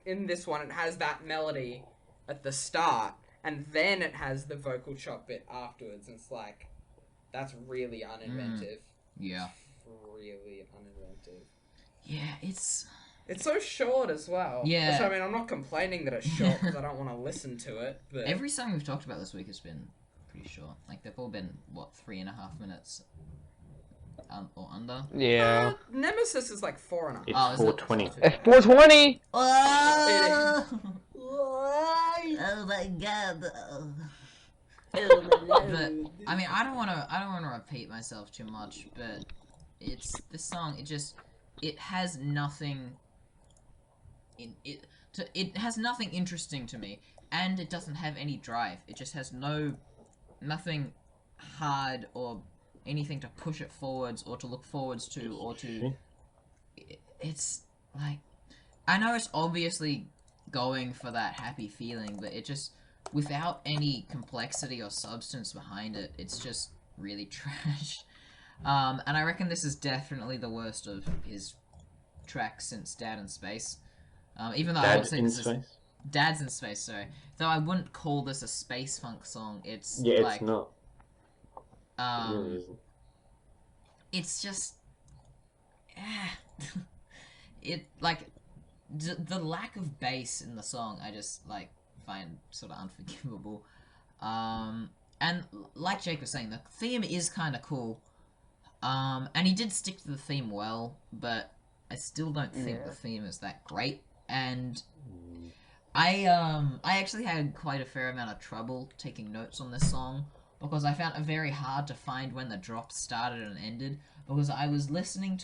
in this one it has that melody at the start, and then it has the vocal chop bit afterwards, and it's like, that's really uninventive. Yeah. Really uninventive. Yeah, it's... It's so short as well. Yeah. Which, I mean, I'm not complaining that it's short because I don't want to listen to it, but... Every song we've talked about this week has been pretty short. Like, they've all been, what, 3.5 minutes? Or under? Yeah. Nemesis is like 4.5. It's Oh, is it? 420. It's 420! Oh! Oh my god. But I mean, I don't want to repeat myself too much, but this song, it has nothing it has nothing interesting to me, and it doesn't have any drive. It just has nothing hard or anything to push it forwards or to look forwards to or to. It's like, I know it's obviously going for that happy feeling, but it just, without any complexity or substance behind it, it's just really trash. And I reckon this is definitely the worst of his tracks since Dad in Space. Even though I would say this is Dad's in Space, sorry. Though I wouldn't call this a space funk song. It's it's not. It really isn't. It's just, it like the lack of bass in the song. I just like find sort of unforgivable. And like Jake was saying, the theme is kind of cool. And he did stick to the theme well, but I still don't think the theme is that great. And I actually had quite a fair amount of trouble taking notes on this song, because I found it very hard to find when the drops started and ended, because I was listening,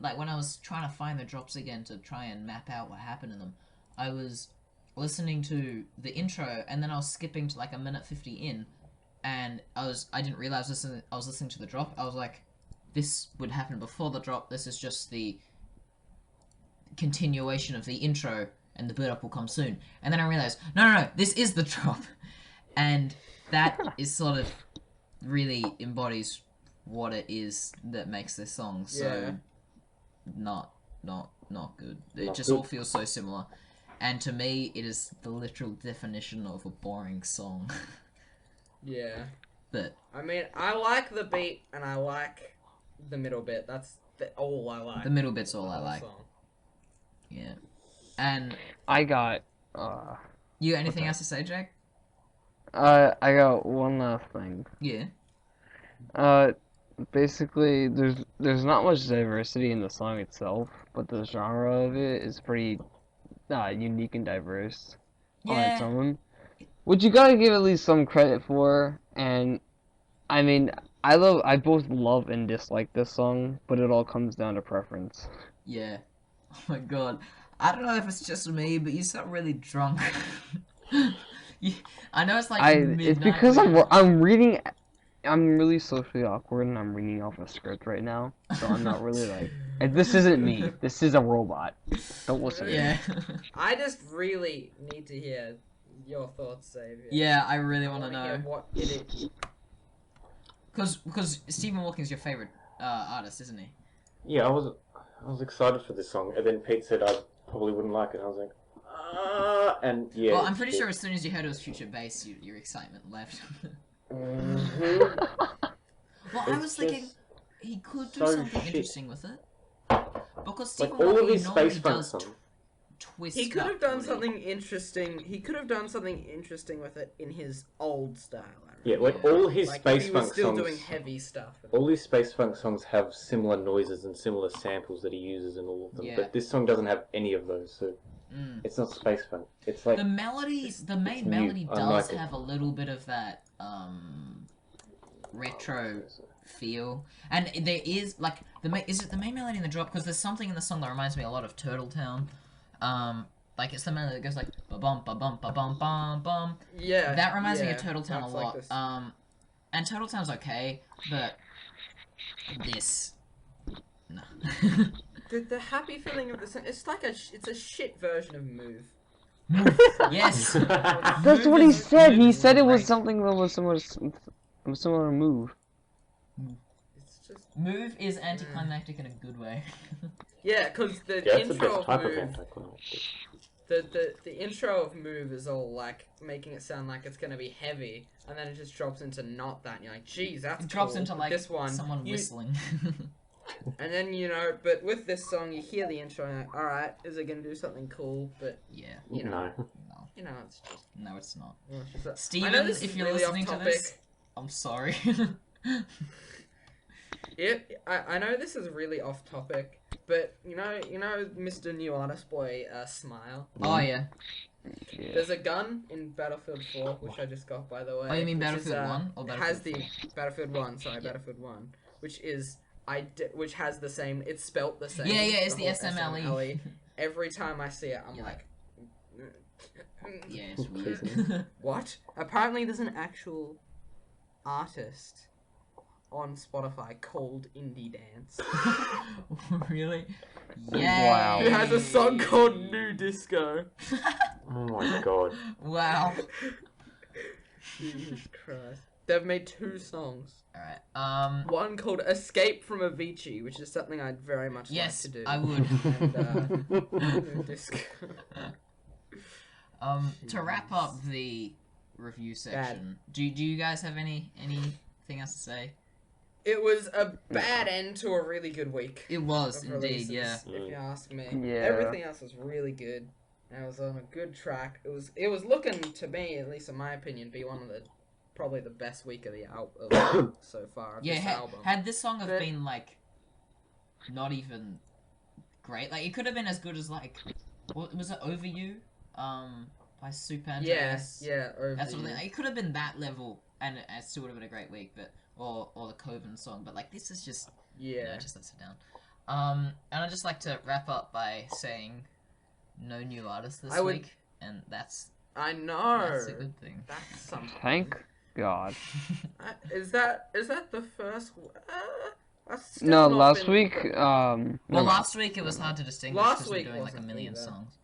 like, when I was trying to find the drops again to try and map out what happened in them, I was listening to the intro, and then I was skipping to, like, a minute 50 in, and I didn't realize I was listening to the drop. I was like, this would happen before the drop, this is just the continuation of the intro, and the build-up will come soon. And then I realized, no, this is the drop. And that is sort of really embodies what it is that makes this song so not good. It just all feels so similar. And to me, it is the literal definition of a boring song. Yeah. But I mean, I like the beat and I like the middle bit. That's all I like. The middle bit's all I like. Song. Yeah. And I got you got anything else to say, Jake? I got one last thing. Yeah. Basically, there's not much diversity in the song itself, but the genre of it is pretty unique and diverse on its own, which you gotta give at least some credit for. And I mean, I both love and dislike this song, but it all comes down to preference. Yeah. Oh my god. I don't know if it's just me, but you sound really drunk. I know it's like midnight. It's because I'm reading. I'm really socially awkward, and I'm reading off a script right now, so I'm not really like. And this isn't me. This is a robot. Don't listen to me. Yeah. I just really need to hear your thoughts, Xavier. Yeah, I really want to know. Hear what it is. Because Stephen Hawking's your favorite artist, isn't he? Yeah, I was excited for this song, and then Pete said I probably wouldn't like it. I was like, and yeah. Well, I'm pretty sure as soon as you heard it was Future Bass, your excitement left. Mm-hmm. Well, I was thinking he could do something interesting with it. Because Stephen all of Hawking his normally space funk does songs. twist. He could have done something interesting. He could have done something interesting with it in his old style. Yeah, like all his Like, space he was funk still songs. doing heavy stuff. All his space funk songs have similar noises and similar samples that he uses in all of them. Yeah. But this song doesn't have any of those, so it's not space funk. It's like The melody, the main new, melody does unlike it. have a little bit of that retro feel, and there is like is it the main melody in the drop? Because there's something in the song that reminds me a lot of Turtle Town. Like it's the melody that goes like ba bum ba bum ba bum bum bum. Yeah. That reminds me of Turtle Town a that's lot. like this. And Turtle Town's okay, but this, no. The happy feeling of the song, it's like it's a shit version of Move. Yes. That's what he said. He said it was something that was similar to Move. It's just Move is anticlimactic in a good way. yeah, because the that's the intro best type of of Move, anticlimactic. the intro of Move is all like making it sound like it's gonna be heavy, and then it just drops into not that, and you're like, geez, that's It drops cool. into like this one, someone whistling. and then but with this song, you hear the intro, and you're like, all right, is it gonna do something cool? But Yeah. you know, No. it's just. No, it's not. Well, it's just Steven, I know this if is you're really listening off to topic. this, I'm sorry. I know this is really off topic, but you know, Mr. New Artist Boy, Smile. Oh yeah. There's a gun in Battlefield 4, which I just got, by the way. Oh, you mean which Battlefield is, 1 or it has Battlefield the Battlefield 1, sorry, Yeah. Battlefield 1, which is which has the same. It's spelt the same. Yeah, it's the whole SMLE. Every time I see it, I'm You're like, Yeah, it's weird. what? Apparently, there's an actual artist on Spotify called Indie Dance. Really? Wow. He has a song called New Disco. Oh my god. Wow. Jesus Christ. They've made 2 songs. Alright, One called Escape from Avicii, which is something I'd very much yes, like to do. I would. And, New Disco. To wrap up the review section, do you guys have anything else to say? It was a bad end to a really good week. It was of indeed, releases, yeah. If you ask me. Yeah. Everything else was really good. And it was on a good track. It was looking to me, at least in my opinion, be one of probably the best week of the album so far. Of Yeah, this album. had this song have But- been like not even great, like it could have been as good as like, what was it, Over You, by Super Yes, yeah, over that sort of you. thing. It could have been that level, and it still would have been a great week, but or the Coven song, but like this is just Yeah. it just lets it down. And I'd just like to wrap up by saying no new artists this week, and that's I know. a good thing. That's something. Thank God. Is that the first? That's still No, not last been- week, Well, never last week it was hard to distinguish Last because we're week doing like a wasn't million either. songs.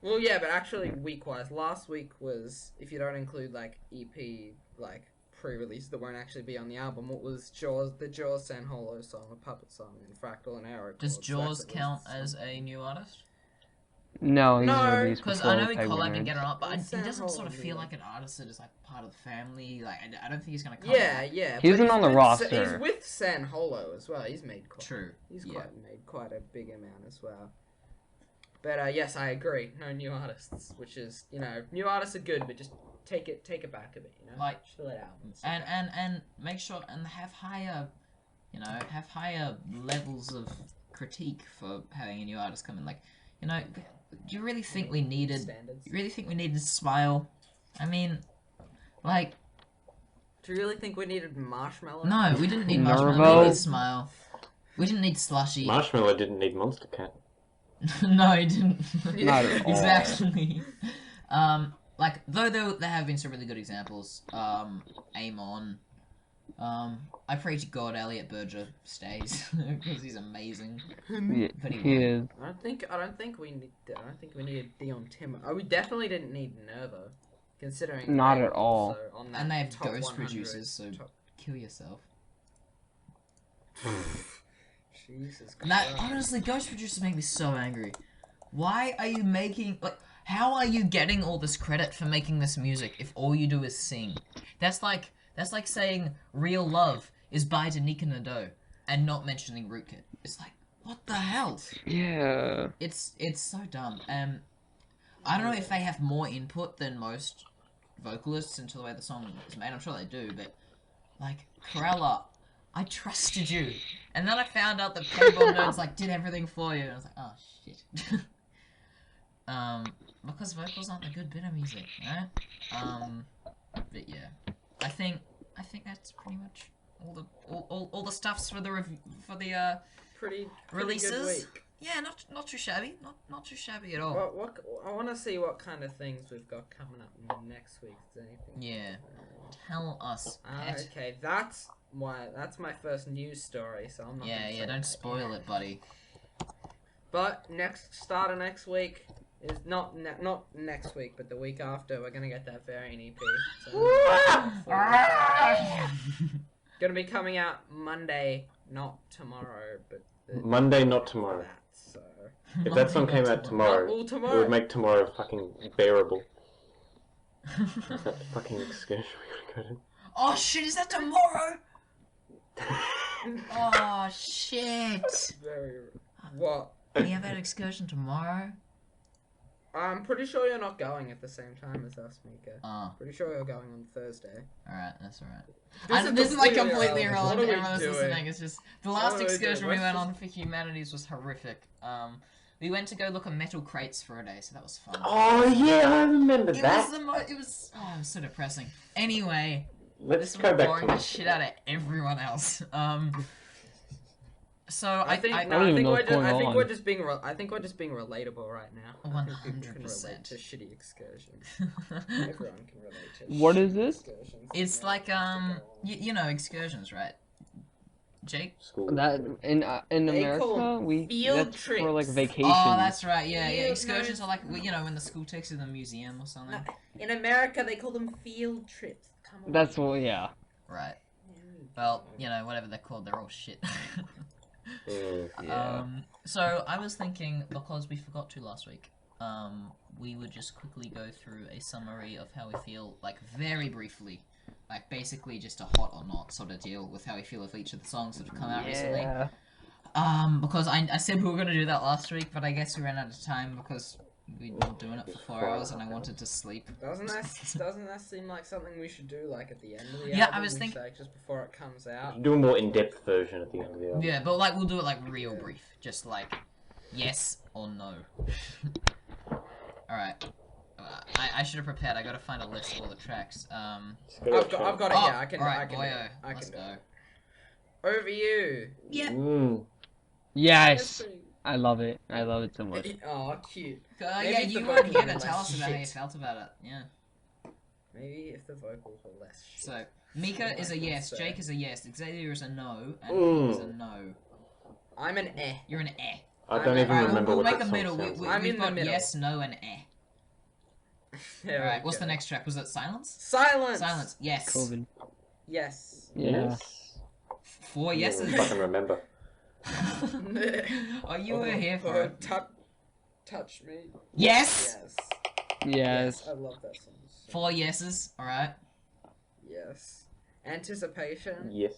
Well, yeah, but actually week-wise, last week was, if you don't include like EP, like pre-release that won't actually be on the album, what was the Gerruzz San Holo song, a puppet song, and Fractal and Arrow. Does Chords. Jaws That's at count least as something. a new artist? No, he's No, released Because before I know he Penguin collabed and Reds. get it up, but And he Sam doesn't sort of Holland, feel yeah. like an artist that is like part of the family. Like I don't think he's gonna come. Yeah, back. yeah. He but isn't he's on the with roster. He's with San Holo as well. He's made quite. True. He's Yeah. made quite a big amount as well. But yes, I agree. No new artists, which is, new artists are good, but just take it back a bit, Like, chill it out. And make sure and have higher levels of critique for having a new artist come in. Like, do you really think we needed? Standards. You really think we needed Smile? I mean, like, Do you really think we needed Marshmallow? no, we didn't need Marshmallow. Nervo. We needed Smile. We didn't need Slushy. Marshmallow didn't need Monstercat. No, he didn't. Not at all. Exactly. Like, though there have been some really good examples. Aim On. I pray to God Elliot Berger stays because he's amazing. Yeah, But he is. I don't think we needed Dion Timmer. Oh, we definitely didn't need Nervo, considering Not they at were all. also on that And they have top ghost 100 producers, so top- kill yourself. Jesus Christ. That honestly, ghost producers make me so angry. Why are you making how are you getting all this credit for making this music if all you do is sing? That's like saying Real Love is by Danica Nadeau and not mentioning Rootkit. It's like, what the hell? Yeah. It's so dumb. I don't know if they have more input than most vocalists into the way the song is made. I'm sure they do, but like Corella, I trusted you, and then I found out that Paintball Nerds like did everything for you, and I was like, oh shit. Because vocals aren't the good bit of music, but yeah, I think that's pretty much all the stuffs for the pretty releases. good week. Yeah, not too shabby, not too shabby at all. What I want to see what kind of things we've got coming up next week. Is anything? Yeah, tell us. Pet. Okay, that's my first news story. So I'm not. Yeah, gonna say don't that spoil yet. it, buddy. But start of next week is not next week, but the week after. We're gonna get that variant EP. So gonna be coming out Monday, not tomorrow, but Monday, not tomorrow. that, so. If that song came out tomorrow, Well, it tomorrow. would make tomorrow fucking bearable. That fucking excursion we gotta go Oh shit, is that tomorrow? Oh shit. Very. What? We have that excursion tomorrow? I'm pretty sure you're not going at the same time as us, Mika. Oh, Pretty sure you're going on Thursday. alright, that's alright. This is completely completely irrelevant. irrelevant What to are we everyone that's doing? listening. It's just the What last are we doing? excursion we Let's went just- on for humanities was horrific. We went to go look at metal crates for a day, so that was fun. Oh yeah, I remember It that. was it was so depressing. Anyway, Let's this go was back boring to the shit out of everyone else. So I think I no, don't I even think know we're what's just, going I think on. we're just being I think we're just being relatable right now. I think people can relate 100%. to shitty excursions. Everyone can relate to What is shitty this? excursions. It's No like one wants to go on. you know excursions, right? Jake? School. That in They call America them we field that's for like trips. vacations. Oh, that's right. Yeah, yeah. Field Excursions trips. are like you know when the school takes you to the museum or something. No, in America, they call them field trips. Come on. That's what. Yeah. Right. Well, you know whatever they're called, they're all shit. Yeah. So I was thinking, because we forgot to last week, we would just quickly go through a summary of how we feel, like very briefly, like basically just a hot or not sort of deal with how we feel with each of the songs that have come out recently. Yeah. Because I said we were gonna do that last week, but I guess we ran out of time because we were doing it for 4 hours and I wanted to sleep. Doesn't that seem like something we should do like at the end of the Yeah, album? I was We thinking- say, just before it comes out. Do a more in-depth version at the end of the album. Yeah, but like we'll do it like real brief, just like yes or no. Alright. I should have prepared. I gotta find a list of all the tracks. I've got it. Oh, Yeah, I can. alright, I can. boyo, I can let's do go. it. Over you. Yeah. Yes. I love it. I love it so much. Oh, cute. Yeah, Maybe you the weren't vocals here were to tell less us about how you shit. felt about it. Yeah. Maybe if the vocals were less shit. So Mika is a yes, So- Jake is a yes, Xavier is a no, and Pete is a Mm. no. I'm an eh. You're an eh. I don't even Alright, remember we'll what make that a song middle. sounds We, like. I'm we've in the got middle. yes, no, and eh. There we Alright, what's the go. next track? Was it Silence? Silence. Silence. Yes. COVID. Yes. Yeah. Yes. 4 I yeses. don't fucking remember. Oh, you were here for it. Touch me. Yes. Yes. Yes. I love that song. 4 yeses. All right. Yes. Anticipation. Yes.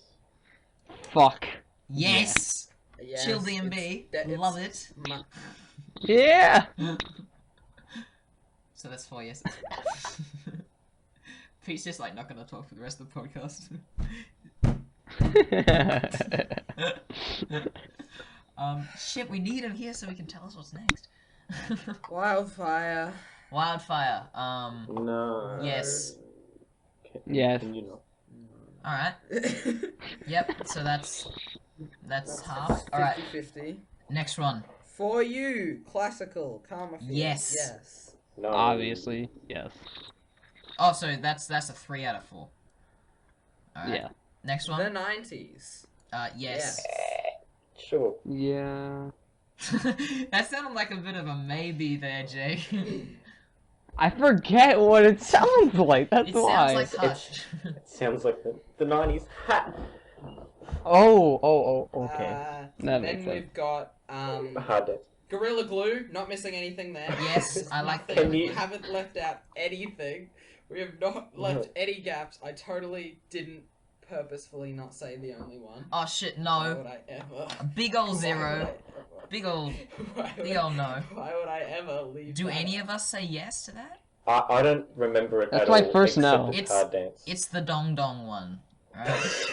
Fuck. Yes. Yes. Chill DMB. it's- Love it. my- Yeah. So that's 4 yeses. Pete's just like not gonna talk for the rest of the podcast. Shit, we need him here so he can tell us what's next. Wildfire. Wildfire. No. Yes. Yes. Can you not? All right. Yep. So that's half. All right. 50-50. Next one. For you, classical, Karma Field. Yes. Yes. No. Obviously. Yes. Oh, so that's a 3 out of 4. All right. Yeah. Next The one. 90s. Yes. Sure. Yeah. That sounded like a bit of a maybe there, Jake. I forget what it sounds like. That's It why. sounds like Hush. It sounds like the 90s. Ha! Oh. Okay. That Then makes sense. we've got Hard dance. Gorilla Glue. Not missing anything there. Yes, I like Nothing. that. We haven't left out anything. We have not left any gaps. I totally didn't purposefully not say the only one. Oh shit, Why no. would I ever? A big ol' zero. Big ol'. Big ol' no. Why would I ever leave? Do that any out? of us say yes to that? I don't remember it That's at my all. first except no. the It's- hard dance. It's the dong dong one. Right?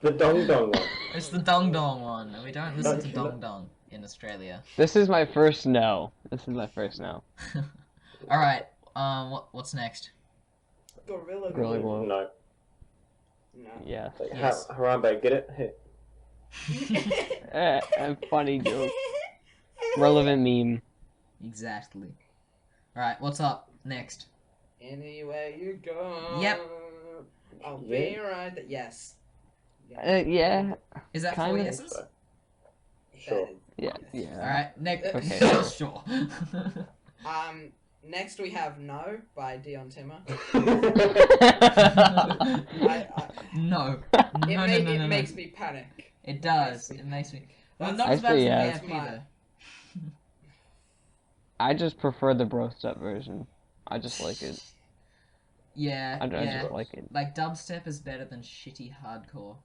The dong dong one. It's the dong dong one. And we don't listen to Don't you dong dong in Australia. This is my first no. Alright, what's next? Gorilla Gorilla Glue. Glue. No. No. Yeah. Like, Yes. Harambe, get it? Hey. Funny joke. Relevant meme. Exactly. Alright, what's up? Next. Anywhere you go. Yep. I'll be right there. Yes. Yeah. Is that Kinda. 4 I think yeses? so. Sure. Yeah. Alright, next. Okay. Sure. Next we have No by Dion Timmer. No. It makes me panic. It does. It makes me. Well, That's- not I as bad as say the yes. AFP though. I just prefer the bro step version. I just like it. Yeah. I yeah. just like it. Like dubstep is better than shitty hardcore.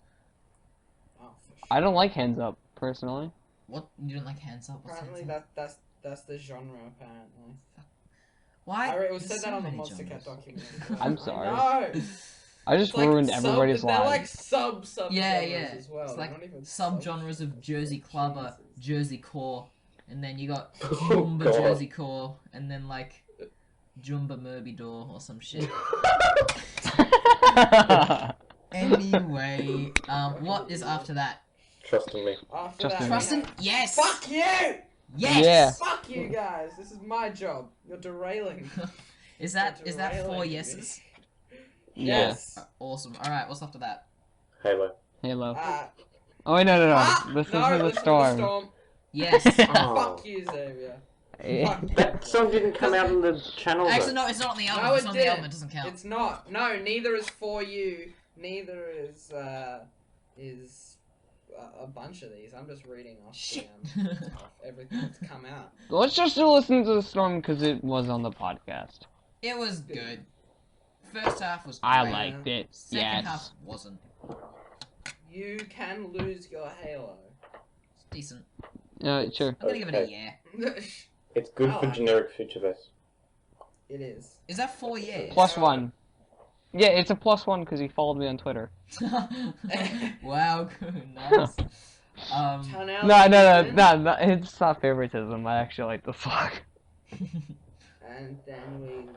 Oh, for sure. I don't like hands up personally. What? You don't like hands up? What's Apparently hands up? that's the genre. Apparently. Why? It was There's said that so on the many Monstercat genres. documentary. I'm sorry. No. I just ruined everybody's They're like lives. sub Yeah, genres yeah. as well. It's They're like not even sub-genres of Jersey Clubber, Jesus. Jersey Core, and then you got Oh, Jumba God. Jersey Core, and then like Jumba Murby-Door or some shit. Anyway, what is after that? Trust in me. After Just that, Trust we him? have- Yes! Fuck you! Yes! Yeah. Fuck you guys! This is my job. You're derailing. Is that Derailing 4 me. yeses? Yes. Awesome. Alright, what's after that? Halo. Halo. Uh, Oh wait, no. ah, Listen no, to the listen storm. To the storm. Yes. Oh. Fuck you, Xavier. Yeah. Fuck you. That song didn't come out on the channel though. Actually, no, it's not on the album. No, it's it not on didn't. the album. It doesn't count. It's not. No, neither is For You. Neither is a bunch of these. I'm just reading off, Shit. off everything that's come out. Let's just listen to the storm because it was on the podcast. It was good. First half was great. I liked it. Second Yes. half wasn't. You can lose your Halo. It's decent. Sure. I'm gonna give it a Okay. yeah. It's good I for like generic future bass. It is. Is that 4 years? +1. Yeah, it's a +1 because he followed me on Twitter. Wow, good, nice. Channel No, it's not favoritism. I actually like the song. And then we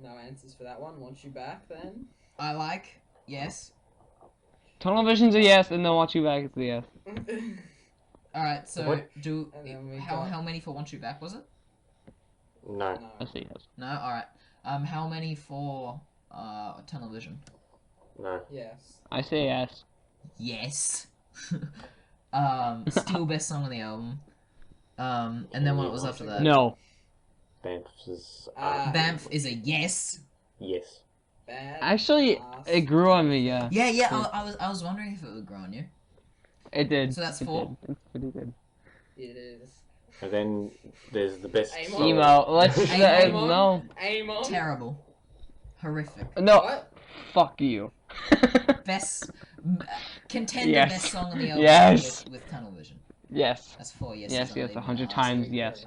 no answers for that one. Want You Back then. I like, yes. Tunnel Vision's a yes, and then Want You Back is a yes. Alright, so What? do And then we how got- many for Want You Back was it? No. I say yes. No, alright. How many for Tunnel Vision? No. Yes. I say yes. Yes. Still best song on the album. And then what was after that? No. Banff's is Banff is a yes. yes. Bad. Actually, ass. it grew on me, yeah. Yeah, I was wondering if it would grow on you. It did. So that's It 4. did. It's pretty good. It is. And then there's the best Aim song. Emo. Let's Aim on. no. Aim on. Terrible. Horrific. No. What? Fuck you. Best contender Yes. best song on the album Yes. with Tunnel Vision. Yes. That's 4 yeses. Yes, I'm yes, not even 100 gonna times ask. yes.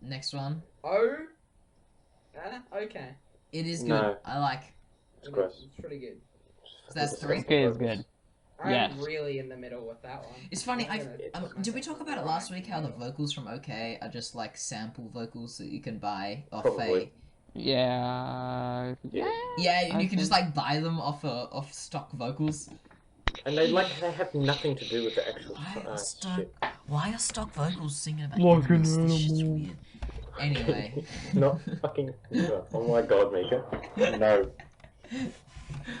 Next one. Oh. Okay. It is good. No. I like. It's gross. It's pretty good. So that's 3. Okay, it's good. I'm Yes. really in the middle with that one. It's funny. I'm gonna put Did we myself talk about it last week? How the vocals from OK are just like sample vocals that you can buy off Probably. Yeah. Yeah. Yeah, and I you can just think- like buy them off stock vocals. And they have nothing to do with the actual shit. Why are stock vocals singing about Like an enemies? This shit's animal. weird. Anyway. Not fucking. Oh my god, Mika. No.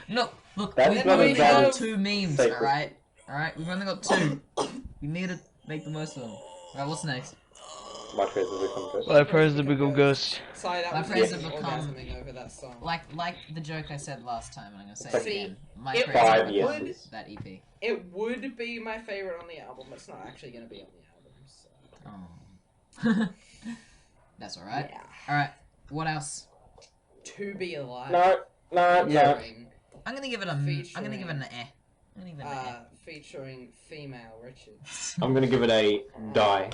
No, look, That's we've not only as got bad 2 memes, Sacred. alright? Alright, we've only got 2. We need to make the most of them. Alright, what's next? My prayers will become good. My prayers the big old ghost. Sorry, that My was prayers me have become- orgasming over that song. Like the joke I said last time, and I'm gonna say It's it like- again. My it prayers have would- become yeses. that EP. It would be my favorite on the album, but it's not actually going to be on the album. So. Oh. That's alright. Yeah. Alright, what else? To Be Alive. No. Featuring, I'm gonna give it I'm gonna give it an eh. I'm gonna give it an eh. featuring female Richard. I'm gonna give it a die.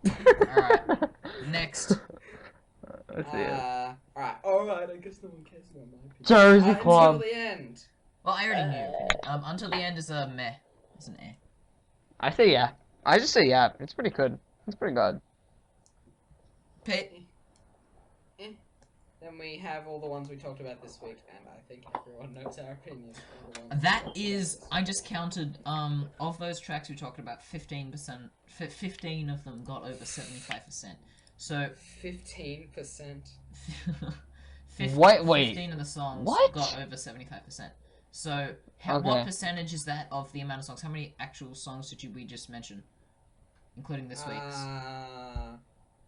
Alright, next. Let's see it. Alright, I guess no one cares about my opinion. Jersey Until Club. the end. Well, I already knew. Until the end is a meh. It's an eh. I say yeah. I just say yeah. It's pretty good. It's pretty good. Pete. Then we have all the ones we talked about this week, and I think everyone knows our opinion. on the ones That we talked is, about. I just counted, of those tracks we talked about, 15%, 15 of them got over 75%. So, 15%. Wait. 15 of the songs What? got over 75%. So, what Okay. percentage is that of the amount of songs? How many actual songs did we just mention? Including this week's?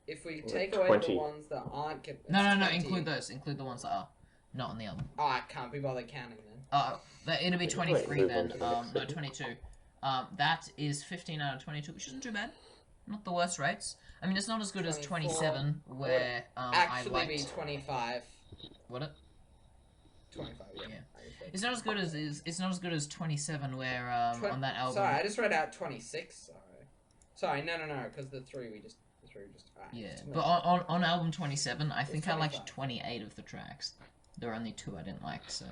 If we Like take away 20. the ones that aren't... No, 20. include those. Include the ones that are not on the album. Oh, I can't be bothered counting then. It'll be Wait, 23 then. move on to the next No, 22. That is 15 out of 22, which isn't too bad. Not the worst rates. I mean, it's not as good as 24 27, where I Actually be liked... 25. What it? 25, yeah. Yeah. It's not as good as it's not as good as 27, where on that album. Sorry, I just read out 26. Sorry, no, because the three we just. Alright, Yeah, just but on album 27, I think I liked 25. 28 of the tracks. There were only 2 I didn't like, so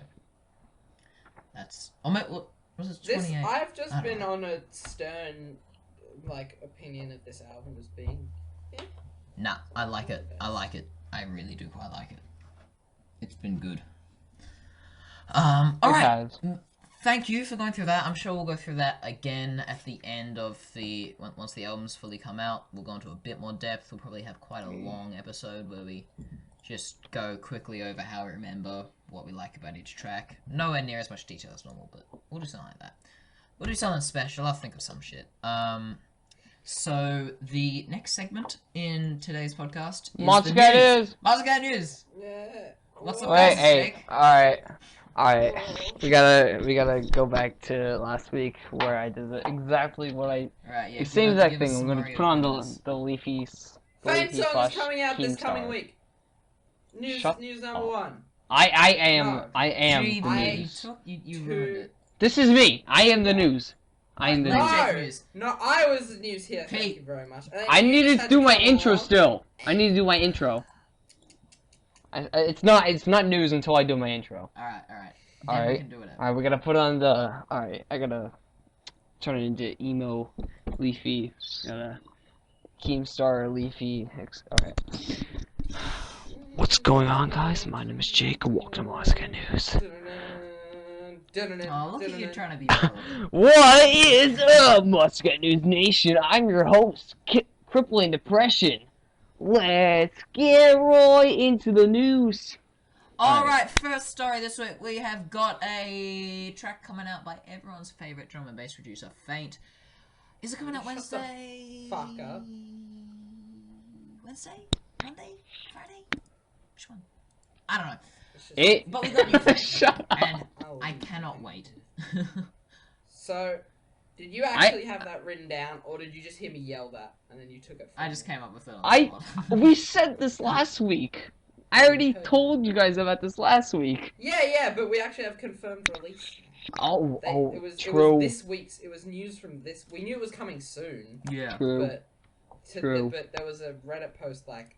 that's. Oh my, what was it? 28. This I've just I don't been know. on a stern, opinion of this album as being. Nah, I like it. I like it. I really do quite like it. It's been good. All It right. has. thank you for going through that. I'm sure we'll go through that again at the end of once the albums fully come out. We'll go into a bit more depth. We'll probably have quite a long episode where we just go quickly over how we remember what we like about each track. Nowhere near as much detail as normal, but we'll do something like that. We'll do something special. I'll think of some shit. So the next segment in today's podcast is Monstercat News. Monstercat News. Yeah. What's the Wait, best, hey, Jake? alright. We gotta go back to last week where I did exactly what I. Alright, yeah. The same exact give us thing. I'm some gonna Mario put on Brothers. the Leafy. Faint song is coming out this Keemstar. coming week. News number one. I am No. Gee, the news. You ruined it. This is me. I am the news. I am the No. news. No, I was the news here. Thank Pete. you very much. I You need just to had do my come intro along. still. I need to do my intro. It's not news until I do my intro. Alright. Then we Alright. can do it. Alright, we gotta put on the. Alright, I gotta turn it into emo, Leafy. Gotta Keemstar, Leafy. Alright. What's going on, guys? My name is Jake. Welcome to Monstercat News. Oh, look at you trying to be relevant. What is up, Monstercat News Nation? I'm your host, Crippling Depression. Let's get right into the news. Alright, first story this week. We have got a track coming out by everyone's favourite drum and bass producer, Faint. Is it coming out Shut the Wednesday? fuck up. Wednesday? Monday? Friday? Which one? I don't know. But we got new Faint. Shut up. And I cannot wait. So, did you actually have that written down, or did you just hear me yell that, and then you took it from I just me? came up with it on the spot. We said this last week. I already told you guys about this last week. Yeah, but we actually have confirmed release. Oh, It was true. this week's. It was news from this. We knew it was coming soon, Yeah. True. but True. but there was a Reddit post like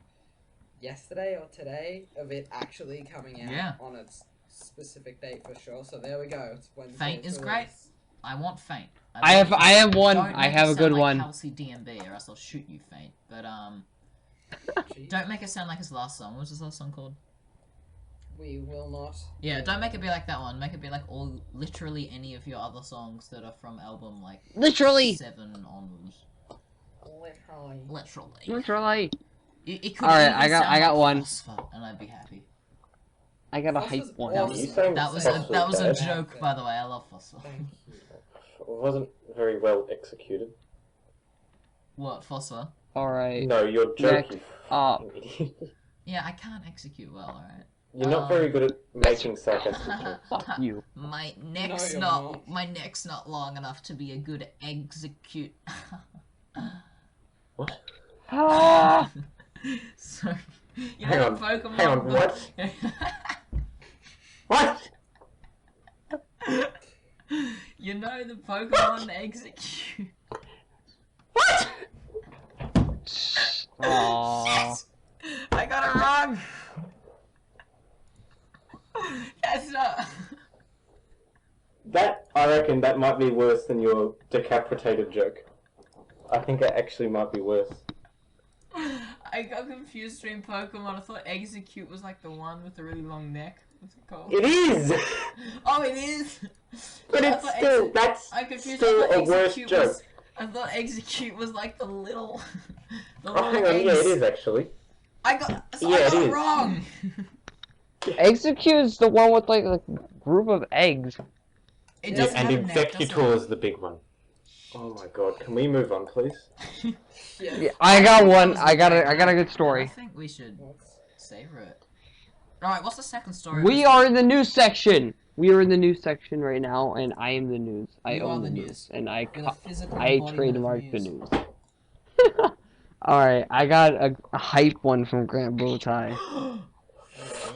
yesterday or today of it actually coming out Yeah. on its specific date for sure. So there we go. It's Wednesday. Faint is great. I want Faint. I have one. Don't I make have it a good sound like one. Halsey DMB, or else I'll shoot you, Faint. But Jeez. don't make it sound like his last song. What was his last song called? We will not. Yeah, don't make it be like that one. Make it be like literally any of your other songs that are from album like Literally. 7 onwards. Literally. Literally. It could Alright, even I got sound like one. Phosphor, and I'd be happy. I got a Phosphor's hype one. awesome. You saying That was Phosphor's that was a bad? joke, by the way. I love Phosphor. Thank you. It wasn't very well executed. What, Phosphor? Alright. No, you're Next joking. up. Idiot. Yeah, I can't execute well, alright? You're not very good at making sarcastic jokes. Fuck you. My neck's you're not not. my neck's not long enough to be a good execute. What? Ah! So, you Hang know on, the Pokemon. hang on, what? What? You know the Pokemon execute. What? Aw. Yes! I got it wrong. That's not. That, I reckon that might be worse than your decapitated joke. I think it actually might be worse. I got confused between Pokemon. I thought execute was like the one with the really long neck. What's it called? It is! Oh, it is. But I it's thought still, that's I'm confused. still I thought a worse execute joke. was. I thought execute was like the little. The Oh, little hang on, yeah, eggs. it is actually. I got. So Yeah, I it got is. wrong. Execute is the one with like a group of eggs. It Yeah, doesn't and have a neck, does it? Executor is the big one. Oh my god, can we move on, please? Yes. Yeah, I got one. That was I got great. a good I story. think we should What's- savor it. Alright, what's the second story? We are in the news section. We are in the news section right now, and I am the news. I You are own the the news. news, and I You're the physical I embodiment of trademarked the news. news. Alright, I got a hype one from Grant Bowtie.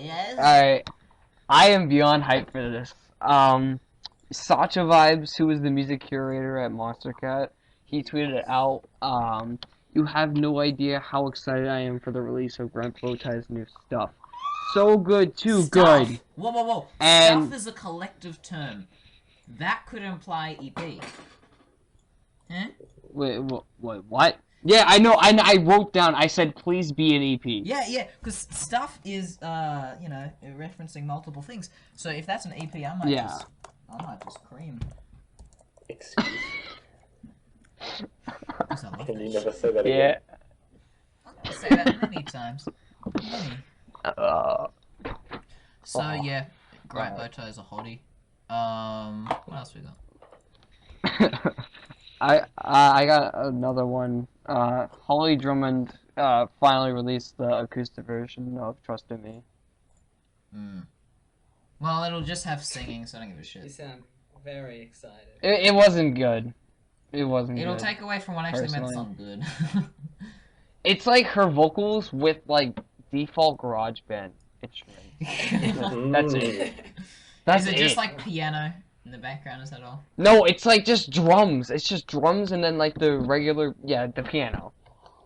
Yes. Alright, I am beyond hype for this. Sacha Vibes, who is the music curator at Monstercat, he tweeted it out. You have no idea how excited I am for the release of Grant Bowtie's new stuff. So good, too Stuff. good. Whoa. And- Stuff is a collective term. That could imply EP. Huh? Wait, what? Yeah, I know. I wrote down. I said, please be an EP. Yeah, because stuff is, referencing multiple things. So if that's an EP, I might Yeah. just I might just cream. Excuse. Because I love Can that you shit. never say that Yeah. again? I'm gonna say that many times. Many. So yeah, Great Boto is a hottie. What else we got? I got another one. Holly Drummond finally released the acoustic version of Trust in Me. Well, it'll just have singing, so I don't give a You shit. sound very excited. It wasn't good. It wasn't It'll good. take away from what actually made the personally. song good. It's like her vocals with like default GarageBand instruments. That's it. That's Is it it. just like piano in the background? Is that all? No, it's like just drums. It's just drums and then like the regular, the piano.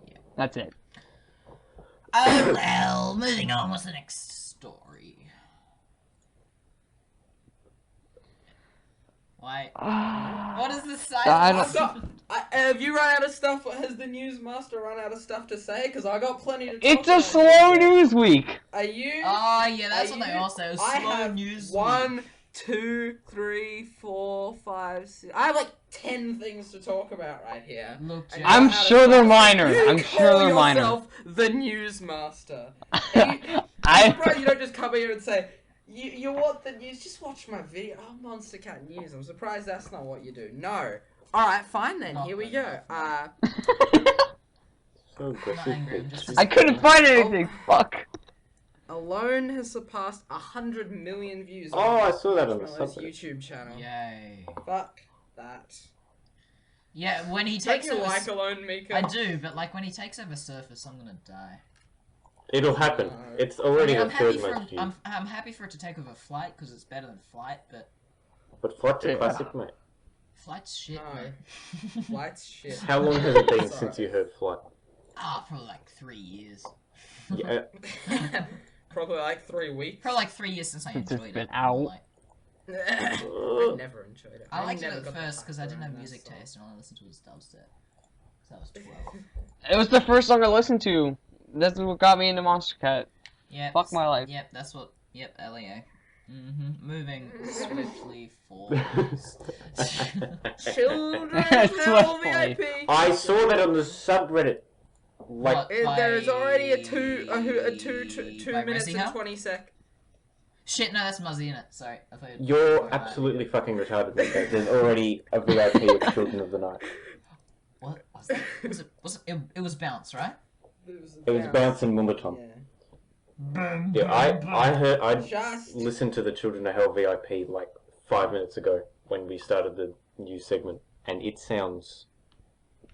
Yeah. That's it. Oh well, moving on. What's the next story? Why? What is the I silence? don't- Have you run out of stuff? Has the news master run out of stuff to say? Because I got plenty to talk It's a about. slow news week. Are you? Oh yeah, that's Are what they you- all say. It was I slow have news. 1, 2, 3, 4, 5, 6. I have like 10 things to talk about right here. Look, And Jack. I'm you're out of sure they're stuff. minor. You I'm sure call they're minor. yourself the news master. I'm surprised you don't just come here and say, you want the news? Just watch my video. Oh, Monstercat News. I'm surprised that's not what you do. No. Alright, fine then. Not Here we good go. enough. So aggressive. angry, I'm just- I couldn't find anything. Fuck. Alone has surpassed 100 million views Oh, I saw that on the his subreddit. YouTube channel. Yay. Fuck that. Yeah, when he Don't takes you over. like Alone, Mika? I do, but like when he takes over Surface, I'm gonna die. It'll happen. It's already I'm the happy third for most viewed. I'm happy for it to take over Flight because it's better than Flight, but But Flight's a Yeah. classic, mate. Flight's shit. No. Man. Flight's shit. How long has it been Sorry. since you heard Flight? Probably like 3 years. Yeah, Probably like 3 weeks. Probably like 3 years since I Since it's enjoyed been it. out. Like, I never enjoyed it. I liked it never at got the first because I hype didn't have around music that song. taste and all I listened to was dubstep. So that was 12. It was the first song I listened to. That's what got me into Monstercat. Yep. Fuck my life. Yep, that's what. Yep, LEA. Moving swiftly forward. Children That's now what's VIP. I saw that on the subreddit. Like, What? There's already a By- two by minutes and WSAHL? 20 sec. Shit, no, that's Muzzy in it. Sorry. I thought you're absolutely fucking retarded, mate. There's already a VIP of Children of the Night. What was that? It was Bounce, right? It was Bounce and Mumbatom. Yeah. Yeah, I Just listened to the Children of Hell VIP like 5 minutes ago when we started the new segment, and it sounds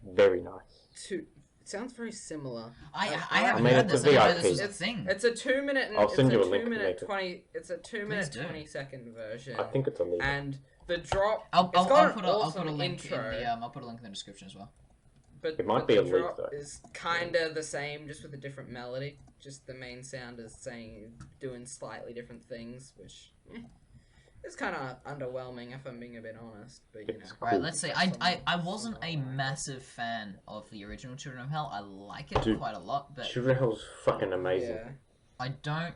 very nice. it sounds very similar. I I haven't mean, heard it's this. a I didn't know this VIP. was a thing. It's a 2 minute. I'll It's send a you a 2 link minute later. 20. It's a 2 minute do. 20-second version. I think it's illegal. And the drop. I'll it's got put an a awesome link intro, in the I'll put a link in the description as well. but It might but be the a leak, drop though. is kinda the same, just with a different melody. Just the main sound is doing slightly different things, which is kind of underwhelming if I'm being a bit honest. But you know, It's Right, cool. let's see. I wasn't a massive fan of the original Children of Hell. I like it Dude, quite a lot, but Children of Hell's fucking amazing. yeah. I don't.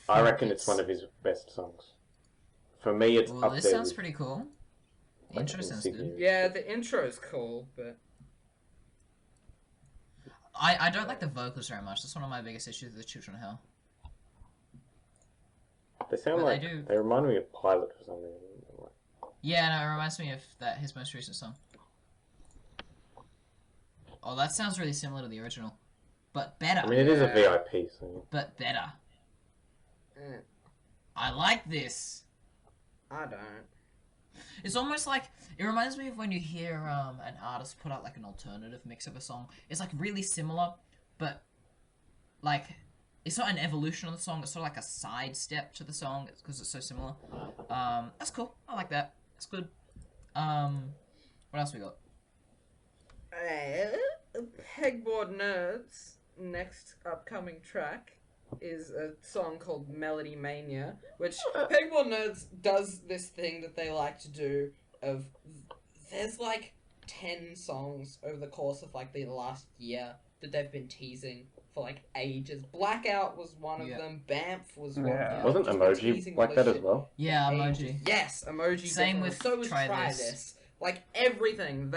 I think reckon it's one of his best songs. For me, it's Well, up this there sounds with, pretty cool. The like, intro sounds Insignia. good. Yeah, the intro is cool, but I don't like the vocals very much. That's one of my biggest issues with Children of Hell. They sound But like they do. they remind me of Pilot for some reason. Yeah, no, it reminds me of his most recent song. Oh, that sounds really similar to the original, but better. I mean, it is a Yeah. VIP, so But better. eh, I like this. I don't. It's almost like it reminds me of when you hear an artist put out like an alternative mix of a song. It's like really similar, but like it's not an evolution of the song. It's sort of like a sidestep to the song because it's so similar. That's cool. I like that. It's good. What else we got? Pegboard Nerds' next upcoming track is a song called Melody Mania, which Pegboard Nerds does this thing that they like to do of there's like 10 songs over the course of like the last year that they've been teasing for like ages. Blackout was one of Yeah. them. Bamf was one. Yeah. Of them. Wasn't Just been Emoji teasing like all that this as shit well? Yeah, for emoji. ages. Yes, emoji. Same definitely. with So was Try Try This. This. Like everything,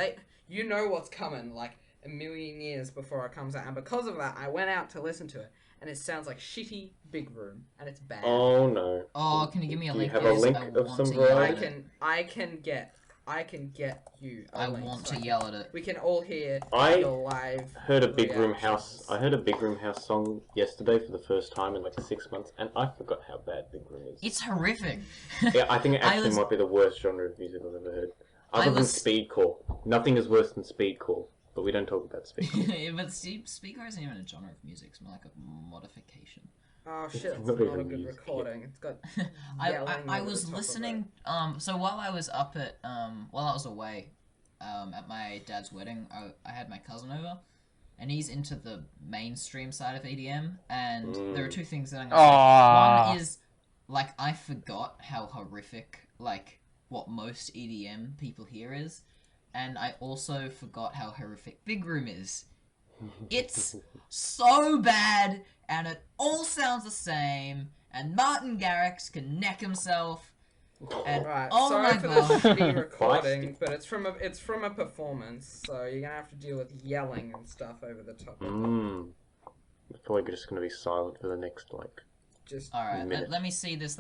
you know what's coming. Like a million years before it comes out, and because of that, I went out to listen to it, and it sounds like shitty Big Room, and it's bad. Oh no. Oh, can you give me a Do you link? have a please? link I of want some to yell variety? at it. I can get you. A I link want so to yell at it. We can all hear I your live. heard a Big Room reactions. House. I heard a Big Room House song yesterday for the first time in like 6 months, and I forgot how bad Big Room is. It's horrific. Yeah, I think it I actually was- might be the worst genre of music I've ever heard. I Other than was- speedcore. Nothing is worse than speedcore, but we don't talk about speedcore. But speaker isn't even a genre of music. It's more like a modification. Oh shit! It's Not not a even good music. recording. It's got. I Yelling over was the top of listening. So while I was up at while I was away, at my dad's wedding, I had my cousin over, and he's into the mainstream side of EDM. And there are two things that I'm gonna say. One is like I forgot how horrific like what most EDM people hear is, and I also forgot how horrific Big Room is. It's so bad, and it all sounds the same, and Martin Garrix can neck himself, and Right. oh Sorry my for god. the shitty recording, but it's from a performance, so you're gonna have to deal with yelling and stuff over the top. of it. I feel like we're just gonna be silent for the next like. Just Alright, minute. let me see this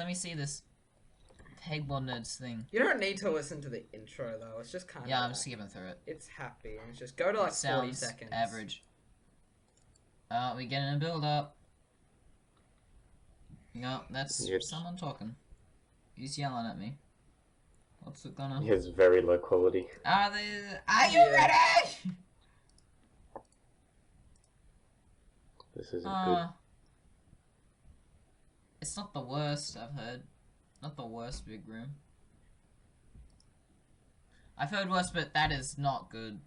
Pegboard Nerds thing. you don't need to listen to the intro though. It's just kind of. Yeah, I'm skipping through it. It's happy. And just go to like It 40 sounds seconds. average. We getting a build up. No, that's Yep. someone talking. He's yelling at me. What's it gonna? Yeah, it's very low quality. Are you Yeah. ready? This isn't good. It's not the worst I've heard. Not the worst Big Room. I've heard worse, but that is not good.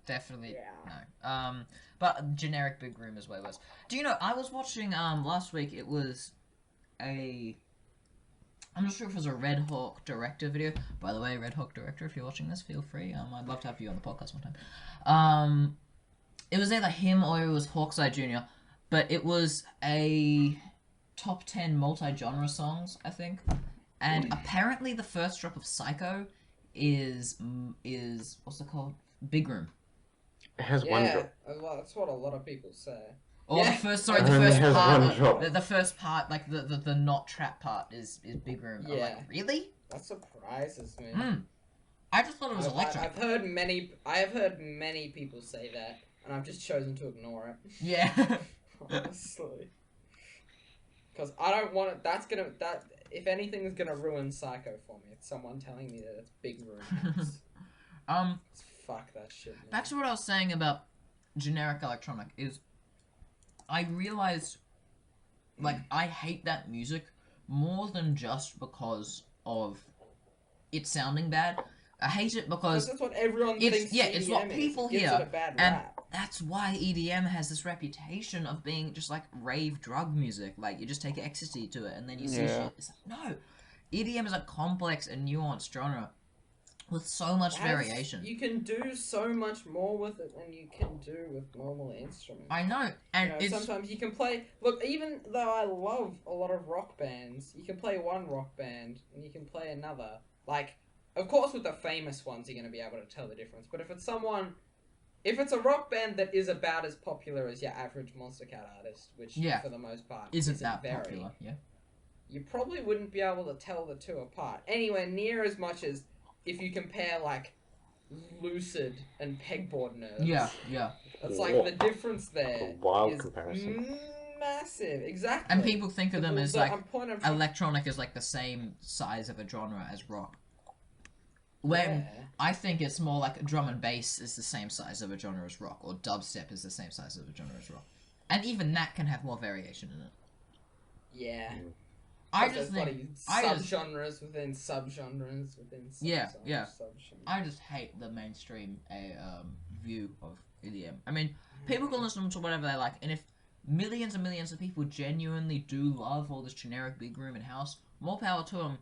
Definitely Yeah. no. But generic Big Room is way worse. Do you know? I was watching last week. It was I'm not sure if it was a Red Hawk director video. By the way, Red Hawk director, if you're watching this, feel free. I'd love to have you on the podcast one time. It was either him or it was Hawkeye Jr. But it was a top 10 multi-genre songs, I think. And apparently the first drop of Psycho is what's it called? Big Room. It has one Yeah, drop. that's what a lot of people say. Or Yeah. the first, sorry, It the only first has one part, drop. the first part, like the not trap part is Big Room. I'm Yeah. like, really? That surprises me. I just thought it was I've electric. heard many people say that, and I've just chosen to ignore it. Yeah. Honestly, because I don't want it. That if anything is gonna ruin Psycho for me, it's someone telling me that it's Big Room House. Fuck that shit. Man. Back to what I was saying about generic electronic is, I realized, like, I hate that music more than just because of it sounding bad. I hate it because that's what everyone it's thinks. it's what EDM people is. It gives hear, it a bad and rap. that's why EDM has this reputation of being just like rave drug music. Like, you just take ecstasy to it and then you see Yeah. shit. It's like, no, EDM is a complex and nuanced genre with so much variation. You can do so much more with it than you can do with normal instruments. I know, and You know, it's sometimes you can play. Look, even though I love a lot of rock bands, you can play one rock band and you can play another. Like, of course, with the famous ones, you're going to be able to tell the difference. But if it's a rock band that is about as popular as your average Monstercat artist, which for the most part isn't that very, popular. Yeah. you probably wouldn't be able to tell the two apart anywhere near as much as if you compare like Lucid and Pegboard Nerds. Yeah. It's like the difference there A wild is comparison. massive. Exactly. And people think of them as like I'm electronic is like the same size of a genre as rock. When Yeah. I think it's more like drum and bass is the same size of a genre as rock, or dubstep is the same size of a genre as rock, and even that can have more variation in it. Yeah. I There's just think bloody I just- subgenres within subgenres within Yeah, yeah. subgenres. I just hate the mainstream view of EDM. I mean, people can listen to whatever they like, and if millions and millions of people genuinely do love all this generic big room and house, more power to them.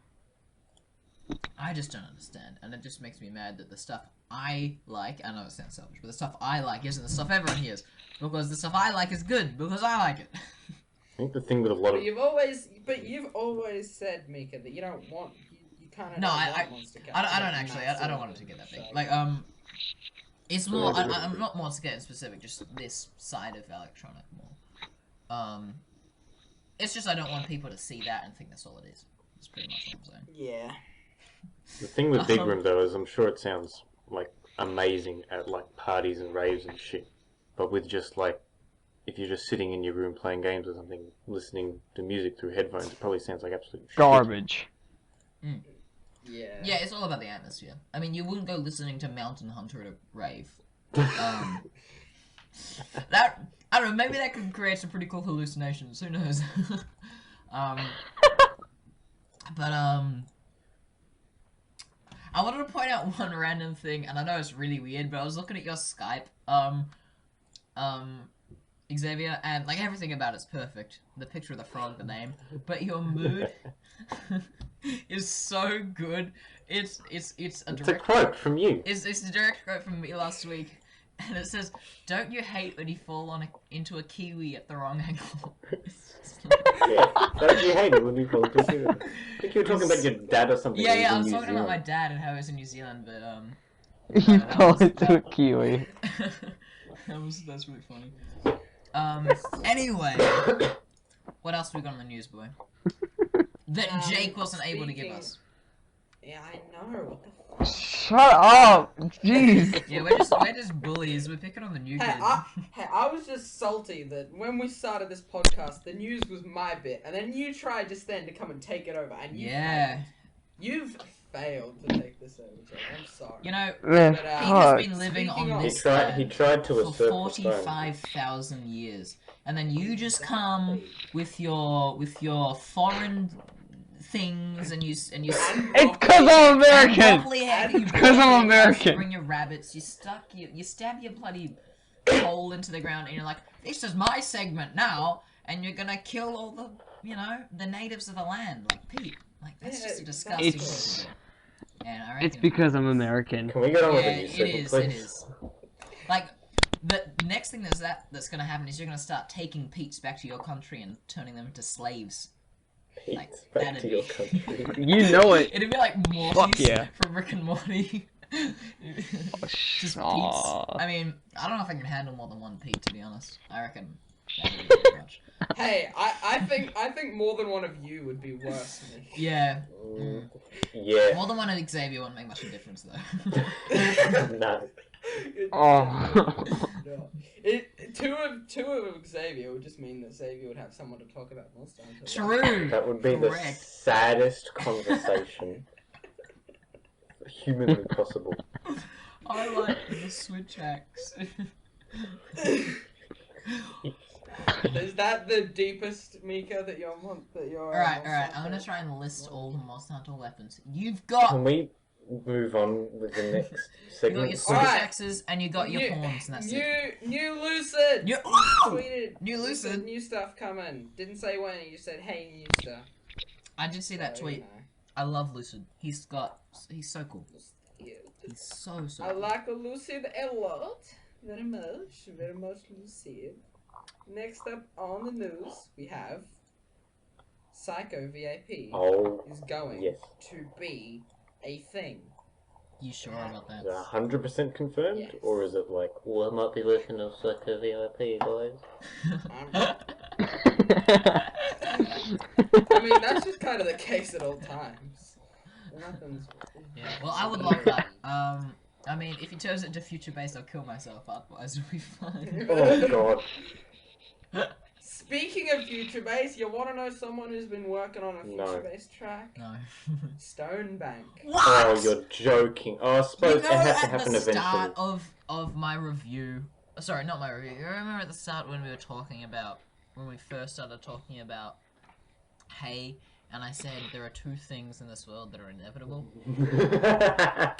I just don't understand, and it just makes me mad that the stuff I like, I know it sounds selfish, but the stuff I like isn't the stuff everyone hears, because the stuff I like is good, because I like it. I think the thing with a lot of... You've always said, Mika, that you don't want, you kind of No, don't I want Monstercat. I don't actually, I don't want it to get that big. Like, it's more, I'm not Monstercat specific, just this side of electronic more. It's just I don't want people to see that and think that's all it is. That's pretty much what I'm saying. Yeah. The thing with Big Room, though, is I'm sure it sounds, like, amazing at, like, parties and raves and shit. But with just, like, if you're just sitting in your room playing games or something, listening to music through headphones, it probably sounds like absolute Garbage. Mm. Yeah. Yeah, it's all about the atmosphere. I mean, you wouldn't go listening to Mountain Hunter at a rave. That, I don't know, maybe that could create some pretty cool hallucinations, who knows. I wanted to point out one random thing, and I know it's really weird, but I was looking at your Skype, Xavier, and, like, everything about it's perfect. The picture of the frog, the name, but your mood is so good. It's a quote from you. It's a direct quote from me last week, and it says, "Don't you hate when you fall into a kiwi at the wrong angle?" Yeah, don't you hate it when you fall into a kiwi? I think you were talking about your dad or something. Yeah, I was talking about my dad and how he was in New Zealand, but You fell into a kiwi. that's really funny. Anyway, what else we got on the news, boy? That Jake wasn't able to give us. Yeah, I know. What the fuck? Shut up! Jeez! Yeah, we're just bullies. We're picking on the new kid. I was just salty that when we started this podcast, the news was my bit, and then you tried just then to come and take it over, and you've failed to take this over, Jake. I'm sorry. You know, Man, he has been living on Speaking this He tried to for usurp 45,000 years, and then you just come with your foreign things, and you It's because I'm American! Because I'm American! Bring your rabbits, you stab your bloody hole into the ground, and you're like, this is my segment now, and you're gonna kill all the, the natives of the land, like Pete. Like, that's just a disgusting thing to do. And I reckon, It's because I'm American. Can we get on with the new segment, please? It is. Like, the next thing that's gonna happen is you're gonna start taking Pete's back to your country and turning them into slaves. Pete, Like, back that'd to be- your country. You know it. It'd be like Morty's Fuck yeah. from Rick and Morty. Just Pete's. I mean, I don't know if I can handle more than one Pete, to be honest. I reckon that would be too much. Hey, I think more than one of you would be worse for me. Yeah. Yeah. More than one of Xavier wouldn't make much of a difference, though. No. Oh. No. Two of Xavier would just mean that Xavier would have someone to talk about Monster Hunter. True. That would be Correct. the saddest conversation humanly possible. I like the switch axe. Is that the deepest, Mika, that you're Alright, I'm gonna try and list all the Monster Hunter weapons. You've got... Can we move on with the next You got segment? your switch axes, and you got your horns, and that's it. New Lucid! New- Tweeted. New Lucid? New stuff coming. Didn't say when, you said, hey, new stuff. I did see that So, tweet. you know. I love Lucid. He's so cool. Yeah. He's so I cool. like a Lucid a lot. Very much Lucid. Next up on the news, we have Psycho VIP Oh, is going yes. to be a thing. You sure about Is that? it 100% confirmed? Yes. Or is it like, well, I might be listening to Psycho VIP, guys? I mean, that's just kind of the case at all times. Nothing's... Yeah, well, I would love that. I mean, if he turns it into future-based, I'll kill myself, otherwise it'll be fine. Oh, God. Speaking of future-based, you want to know someone who's been working on a No. future-based track? No. Stonebank. What? Oh, you're joking. Oh, I suppose You know, it has to at happen the eventually. start of my review, sorry, not my review. You remember at the start when we were talking about, when we first started talking about hay, and I said there are two things in this world that are inevitable?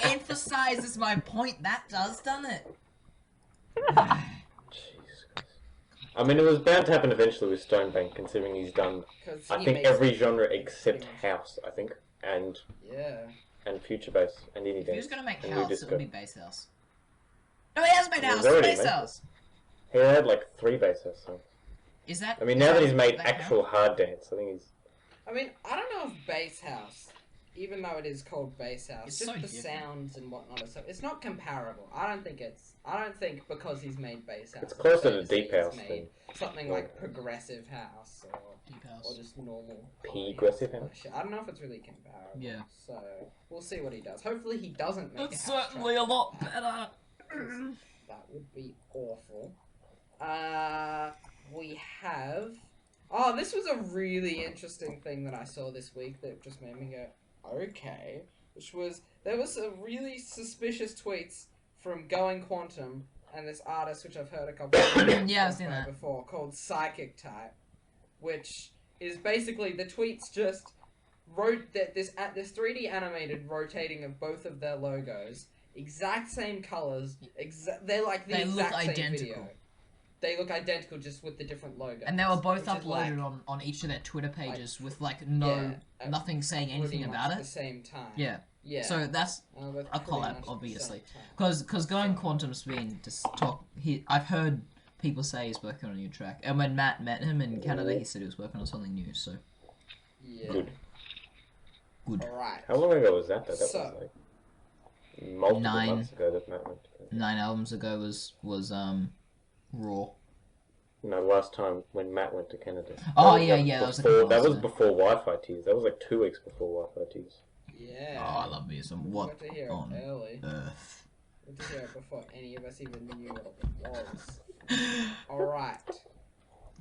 Emphasizes my point. That does, doesn't it? Jesus Christ. I mean, it was bound to happen eventually with Stonebank, considering he's done, 'Cause I he think, makes every it genre pretty except much. house, I think. And Yeah. and future bass and indie If he was dance. gonna make and new house, it disco. would be bass house. No, he has made He's house. already Bass made house. He had like 3 bass house songs. Is that? I mean, is now that he's made that actual hard dance, I think he's. I mean, I don't know if bass house, even though it is called bass house, It's just so the different. sounds and whatnot. It's not comparable. I don't think because he's made bass house. It's closer to fair say deep he's house made something like progressive house or Deep house. just normal. Progressive house? Shit, I don't know if it's really comparable. Yeah. So we'll see what he does. Hopefully he doesn't make That's a house certainly track a lot like that. better. That would be awful. We have. Oh, this was a really interesting thing that I saw this week that just made me go, okay. Which was, there was some really suspicious tweets from Going Quantum and this artist, which I've heard a couple of times Yeah, I've seen that before, called Psychic Type, which is basically the tweets just wrote that this 3D animated rotating of both of their logos, exact same colors, they're like the They look exact same identical. video. They look identical, just with the different logos. And they were both which is uploaded like, on each of their Twitter pages with like nothing saying pretty anything much about at it. the same time. Yeah. Yeah. So that's But a pretty collab, much at the obviously. same time. because Going Quantum's been just talk. I've heard people say he's working on a new track, and when Matt met him in Canada, he said he was working on something new. So Yeah. Good. Alright. How long ago was that, though? That So- was like. Multiple 9. months ago that Matt went to. 9 albums ago was Raw. No, last time when Matt went to Canada. Oh, That yeah, was yeah, that was a before, couple that was months ago. before Wi-Fi Tears. That was like 2 weeks before Wi-Fi Tears. Yeah. Oh, I love me some We What got to hear on it early. Earth. We got to hear it before any of us even knew what it was. Alright.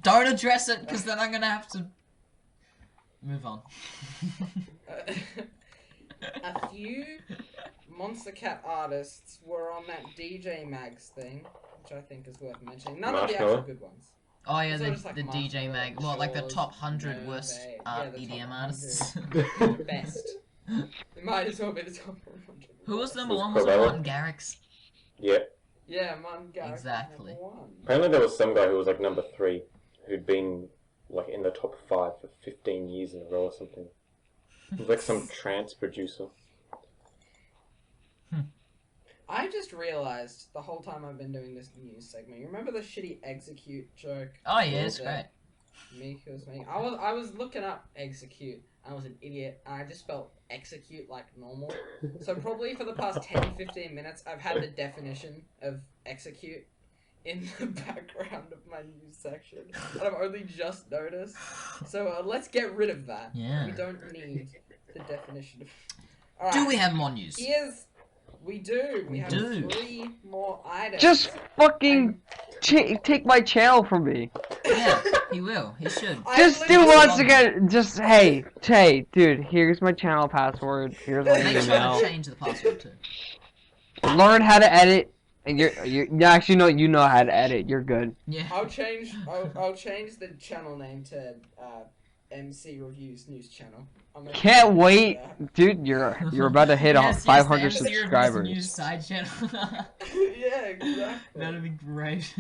Don't address it, because then I'm gonna have to move on. A few Monstercat artists were on that DJ Mags thing, which I think is worth mentioning. None of the actual Marshmallow? good ones. Oh yeah, It's the, all just like the DJ Marshmallow, mag. What, like the Gerruzz, top 100 Nerve, worst yeah, the top EDM 100. artists? Best. It might as well be the top 100. Who was number Was 1? Was it Corella? Martin Garrix? Yeah. Yeah, Martin Garrix. Exactly. Number 1. Apparently there was some guy who was like number 3, who'd been like in the top 5 for 15 years in a row or something. It was like some trance producer. I just realized the whole time I've been doing this news segment. You remember the shitty execute joke? Oh yeah, it's that great. Mika was making? I was looking up execute. I was an idiot, and I just spelled execute like normal. So probably for the past 10-15 minutes, I've had the definition of execute in the background of my news section, and I've only just noticed. So let's get rid of that. Yeah. We don't need the definition of. All right. Do we have more news? We do. We have do. 3 more items. Just fucking take my channel from me. Yeah, he will. He should. I Just do literally- once again. Just hey, dude. Here's my channel password. Here's my Make sure to email. change the password too. Learn how to edit. And you actually know you know how to edit. You're good. Yeah. I'll change the channel name to MCReviews news channel. I'm gonna Can't do wait, that. dude. You're about to hit Yes, 500 yes, the MCReviews subscribers. News side channel. Yeah, exactly. That'd be great.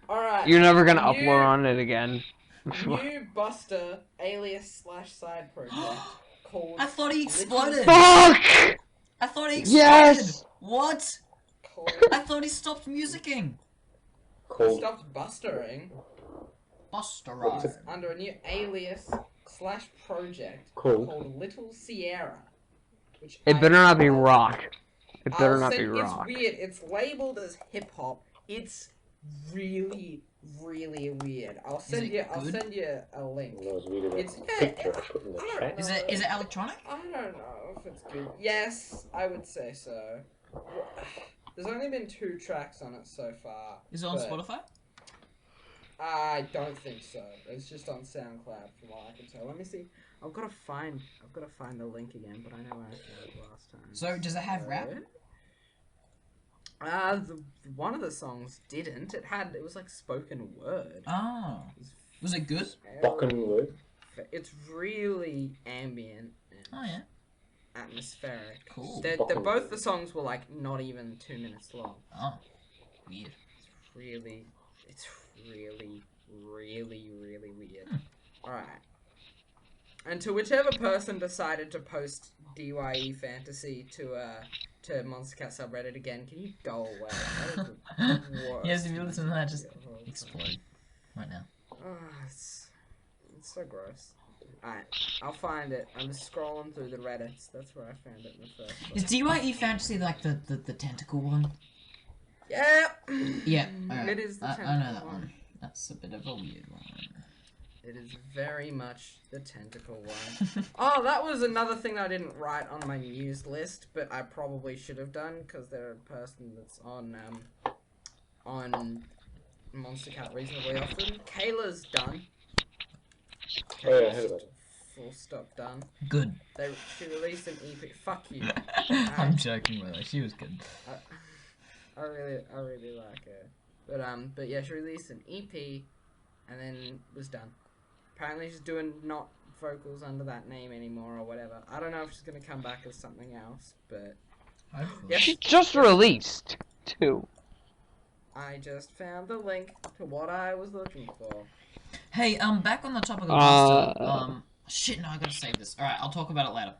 All right. You're never gonna New- upload on it again. New Bustre alias/side project called. I thought he exploded. Fuck! I thought he exploded. Yes! What? Called, I thought he stopped musicking. Called stopped bustering Buster What's Ride. it? under a new alias/project Called? called Little Sierra. Which It I- better not be rock. It better I'll not be send- rock. It's weird. It's labeled as hip hop. It's really, really weird. I'll send it you. I'll good? send you a link. And that was weird about It's- the picture I put in the I don't chat. know. Is it electronic? I don't know if it's good. Yes, I would say so. There's only been 2 tracks on it so far. Is it on but Spotify? I don't think so. It's just on SoundCloud from what I can tell. Let me see. I've got to find the link again, but I know I had it last time. So does it have rap? One of the songs didn't. It was like spoken word. Oh. Was it good? Spoken word. It's really ambient and Oh yeah. atmospheric. Cool. They're Spoken both word. the songs were like not even 2 minutes long. Oh. Weird. It's really weird. Alright. And to whichever person decided to post DYE fantasy to Monstercat subreddit again. Can you go away? That is the worst. Yes, if you listen to that, just of all time. explode right now. Oh, it's so gross. Alright, I'll find it. I'm just scrolling through the Reddits. That's where I found it in the first place. Is DYE fantasy like the tentacle one? Yeah! Yeah, alright. It is the I tentacle know that one. That's a bit of a weird one. It is very much the tentacle one. Oh, that was another thing I didn't write on my news list, but I probably should have done, because they're a person that's on Monstercat reasonably often. Kayla's done. Oh yeah, I heard about it. Full stop done. Good. She released an EP. Fuck you. I'm joking with her. She was good. I really like her. But yeah, she released an EP and then was done. Apparently she's doing not vocals under that name anymore or whatever. I don't know if she's gonna come back as something else, but Hopefully. She just released 2. I just found the link to what I was looking for. Hey, back on the topic of Bustre, shit, no, I gotta save this. Alright, I'll talk about it later.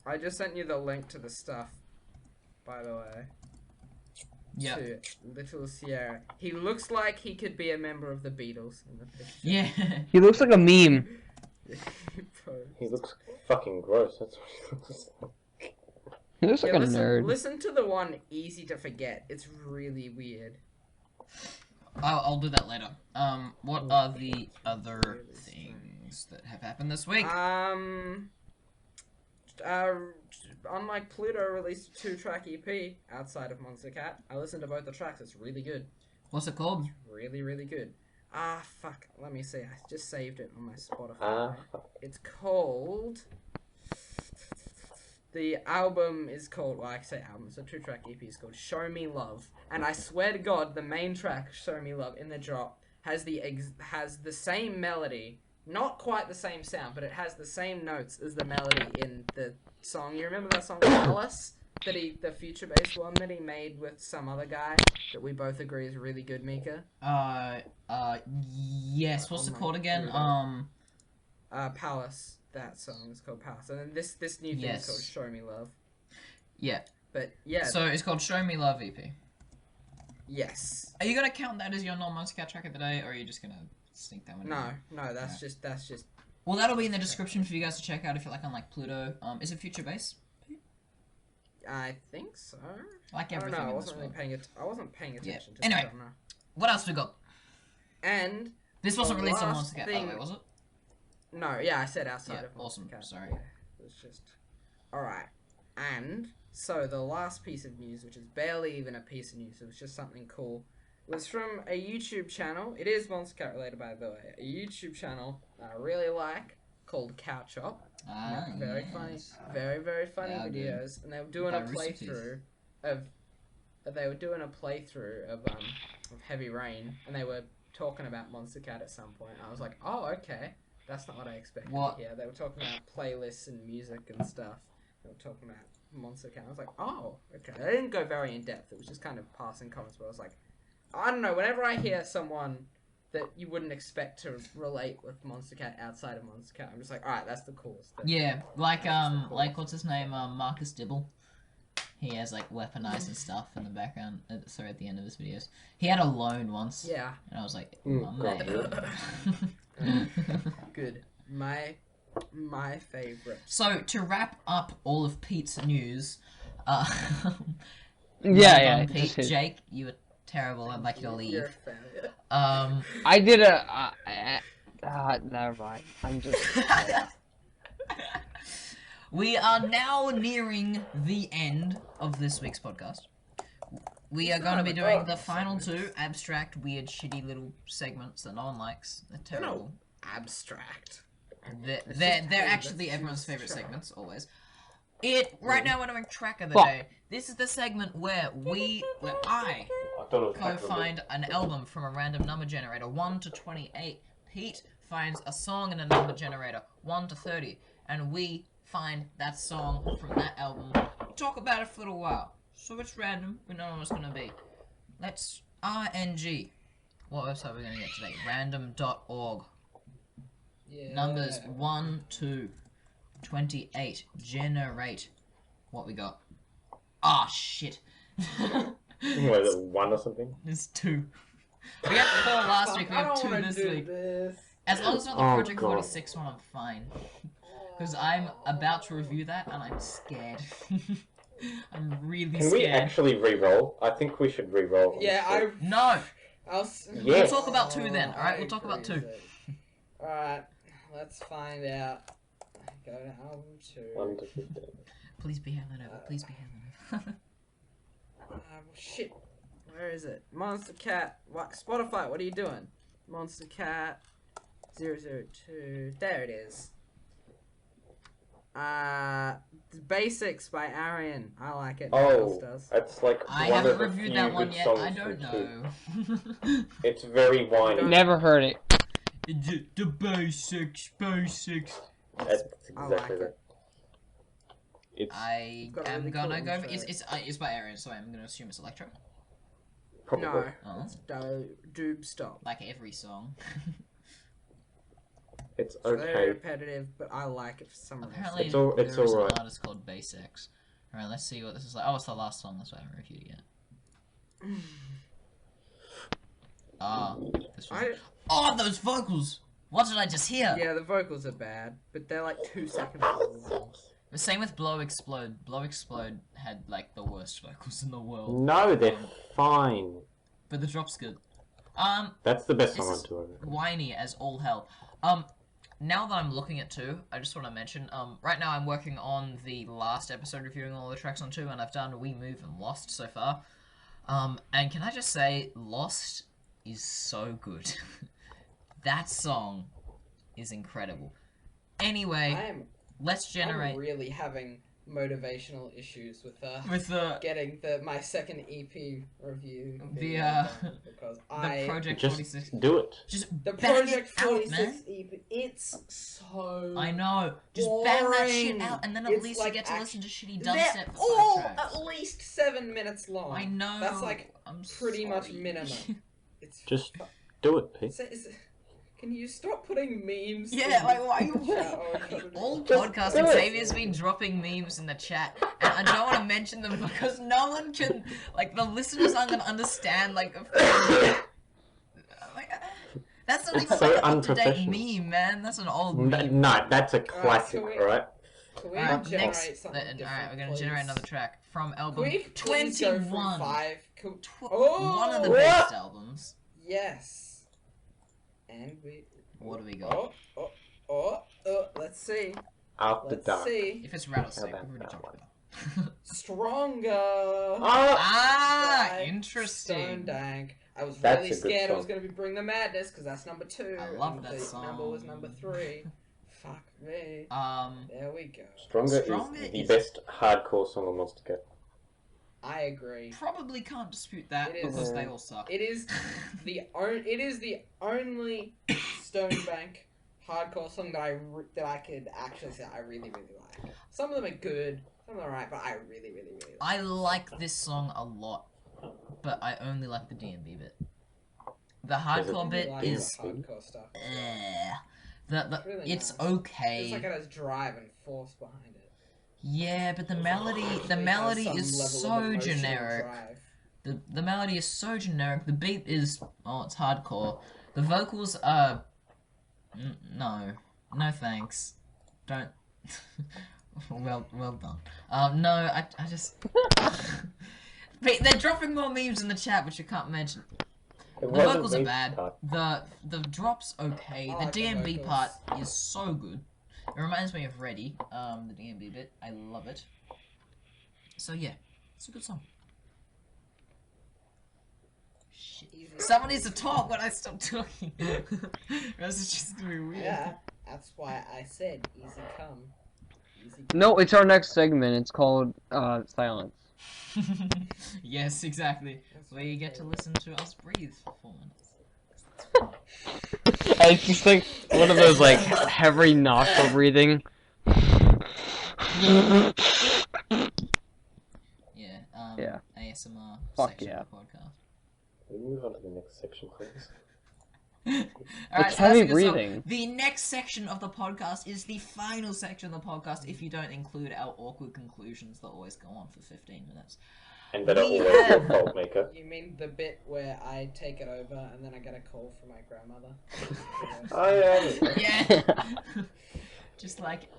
I just sent you the link to the stuff, by the way. Yeah. To Little Sierra. He looks like he could be a member of the Beatles in the picture. Yeah. He looks like a meme. He looks fucking gross. That's what he looks like. He looks like a nerd. Listen to the one Easy to Forget. It's really weird. I'll do that later. What are the other things that have happened this week? Unlike Pluto released a 2-track EP outside of Monstercat. I listened to both the tracks. It's really good. What's it called? Really, really good. Fuck. Let me see. I just saved it on my Spotify. It's called... The album is called... Well, I say album. It's a 2-track EP. It's called Show Me Love. And I swear to God, the main track, Show Me Love, in the drop, has the same melody. Not quite the same sound, but it has the same notes as the melody in the song. You remember that song, Alice? The future-based one that he made with some other guy that we both agree is really good, Mika? Yes. What's it called again? Palace. That song is called Palace. And then this new thing is called Show Me Love. Yeah. But, yeah. So, it's called Show Me Love EP. Yes. Are you gonna count that as your non-Monstercat track of the day, or are you just gonna sneak that one in? No, that's just... Well, that'll be in the description for you guys to check out if you like on, like, Pluto. Is it Future Bass? I think so. Like everything I in wasn't this really world. I wasn't paying attention to Anyway, this, I don't know. what else we got? And... This wasn't released on last Monstercat, by the way, was it? No, yeah, I said outside of awesome. Monstercat. Sorry. Yeah, it was just... Alright. And... So, the last piece of news, which is barely even a piece of news, it was just something cool, was from a YouTube channel. It is Monstercat related, by the way. A YouTube channel that I really like, called Cow Chop. Very funny. Very, very funny videos. And they were doing a playthrough of... They were doing a playthrough of Heavy Rain, and they were talking about Monstercat at some point. I was like, oh, okay. That's not what I expected to hear. They were talking about playlists and music and stuff. They were talking about Monstercat. I was like, oh, okay. They didn't go very in depth. It was just kind of passing comments. But I was like, I don't know. Whenever I hear someone that you wouldn't expect to relate with Monstercat outside of Monstercat, I'm just like, all right, that's the coolest thing. Yeah, like what's his name? Marcus Dibble. He has like weaponized and stuff in the background. Sorry, at the end of his videos, he had a loan once. Yeah. And I was like, Good. My favorite. So to wrap up all of Pete's news, Pete, Jake, you were terrible. I'd like you to leave. You're a failure. I did never mind. I'm just. We are now nearing the end of this week's podcast. We are going to be doing the final 2 abstract, weird, shitty little segments that no one likes. They're terrible. Abstract. They're actually everyone's favorite segments, always. Right now we're doing Track of the Day. This is the segment where I go find an album from a random number generator, 1 to 28. Pete finds a song in a number generator, 1 to 30. And we find that song from that album, talk about it for a little while. So it's random, we don't know what it's gonna be. Let's RNG. What website are we gonna get today? Random.org. Yeah. Numbers 1, 2. 28. Generate. What we got? Ah, shit. What is it, 1 or something? It's 2. We had 4 last week, we I have don't 2 wanna this do week. this. As long as it's not the Oh, Project God. 46 one, I'm fine. Because I'm about to review that, and I'm scared. I'm really Can scared. we actually re-roll? I think we should re-roll. on Yeah, this I. No! Yes. We'll talk about 2 then, alright? I We'll talk about 2. agree with it. Alright, let's find out. Go to album 2. 1 to 15. Please be Helen over. Please be Helen over. Shit. Where is it? Monstercat. What? Spotify, what are you doing? Monstercat 002. There it is. Basics by Arian. I like it. Nobody else Oh, does. that's like I one haven't of the reviewed few that one good yet. songs I don't from Two. know. It's very whiny. Never heard it. The basics. That's I exactly like right. it. It's I Got a am really gonna cool go. intro. It's by Aaron, so I'm gonna assume it's electro. probably. No, Oh. it's Doob Stop. Like every song. It's It's very okay. repetitive, but I like it for some reason. Apparently, It's there is an alright. artist called Basex. Alright, let's see what this is like. Oh, it's the last song. That's why I haven't reviewed it yet. Ah, this one. Oh, those vocals! What did I just hear? Yeah, the vocals are bad, but they're like 2 seconds long. The same with Blow Explode. Blow Explode had like the worst vocals in the world. No, they're fine. But the drop's good. That's the best This song is- on tour. Whiny as all hell. Now that I'm looking at 2, I just want to mention, right now I'm working on the last episode reviewing all the tracks on 2, and I've done We Move and Lost so far. And can I just say, Lost is so good. That song is incredible. Anyway, let's generate... I'm really having motivational issues with with the getting my second EP review. The, because the Project Just 46. do it. Just the bang Project it out, 46 man. EP. It's so. I know. Just bang that shit boring. out, and then at It's least like you get to listen to shitty They're dubstep for all 5 tracks. at least 7 minutes long. I know. That's like I'm pretty much sorry. minimum. It's Just do it, Pete. Can you stop putting memes? Yeah, in like why the chat? all Just podcasting, do it. Xavier's been dropping memes in the chat, and I don't want to mention them because no one can, like, the listeners aren't gonna understand, like, that's not It's even so like an up-to-date unprofessional. meme, man. That's an old meme. No, that's a classic, can we- alright? Can we Alright, generate next. something Alright, different, we're gonna please? generate another track from Can album we please go from 21. 5? One of the Oh! best albums. Yes. And we. What do we got? Let's see. After Let's dark. see. If it's Rattlesnake, How about we've already that talked one? about. Oh! Stronger. Ah, By Stone interesting. Dank. I was That's really a good scared it was song. going to be Bring the Madness because that's number 2. I love and that the song. number was number 3. Fuck me. There we go. Stronger, Stronger is the is- best hardcore song on Monstercat. I agree. Probably can't dispute that It is. because they all suck. It is the only Stonebank hardcore song that I could actually say I really like. Some of them are good, some of them are right, but I really like. I like this song a lot, but I only like the D&B bit. The hardcore I bit like is the hardcore stuff. it's Really nice. okay. It's like it has drive and force behind it. Yeah, but the melody It has melody some is level of so emotional generic. drive. The melody is so generic. The beat is it's hardcore. The vocals are no thanks. Don't. well done. No, I just. They're dropping more memes in the chat, which I can't mention. It The wasn't vocals are me, bad. but The drop's okay. I The like the DMB vocals. part is so good. It reminds me of Ready, the DMB bit. I love it. So yeah, it's a good song. Shit. Someone needs to talk when I stop talking. Or else it's just gonna be weird. Yeah, that's why I said easy come. Easy come. No, it's our next segment. It's called Silence. Yes, exactly. That's Where you get to listen to us breathe for 4 minutes. It's just like one of those like heavy nostril breathing. Yeah, Yeah. ASMR Fuck section yeah. of the podcast. Can we move on to the next section, please? Alright, It's so that's heavy a good song. breathing. The next section of the podcast is the final section of the podcast if you don't include our awkward conclusions that always go on for 15 minutes. And that are We always your have- fault, Mika. You mean the bit where I take it over and then I get a call from my grandmother? Yeah. Just like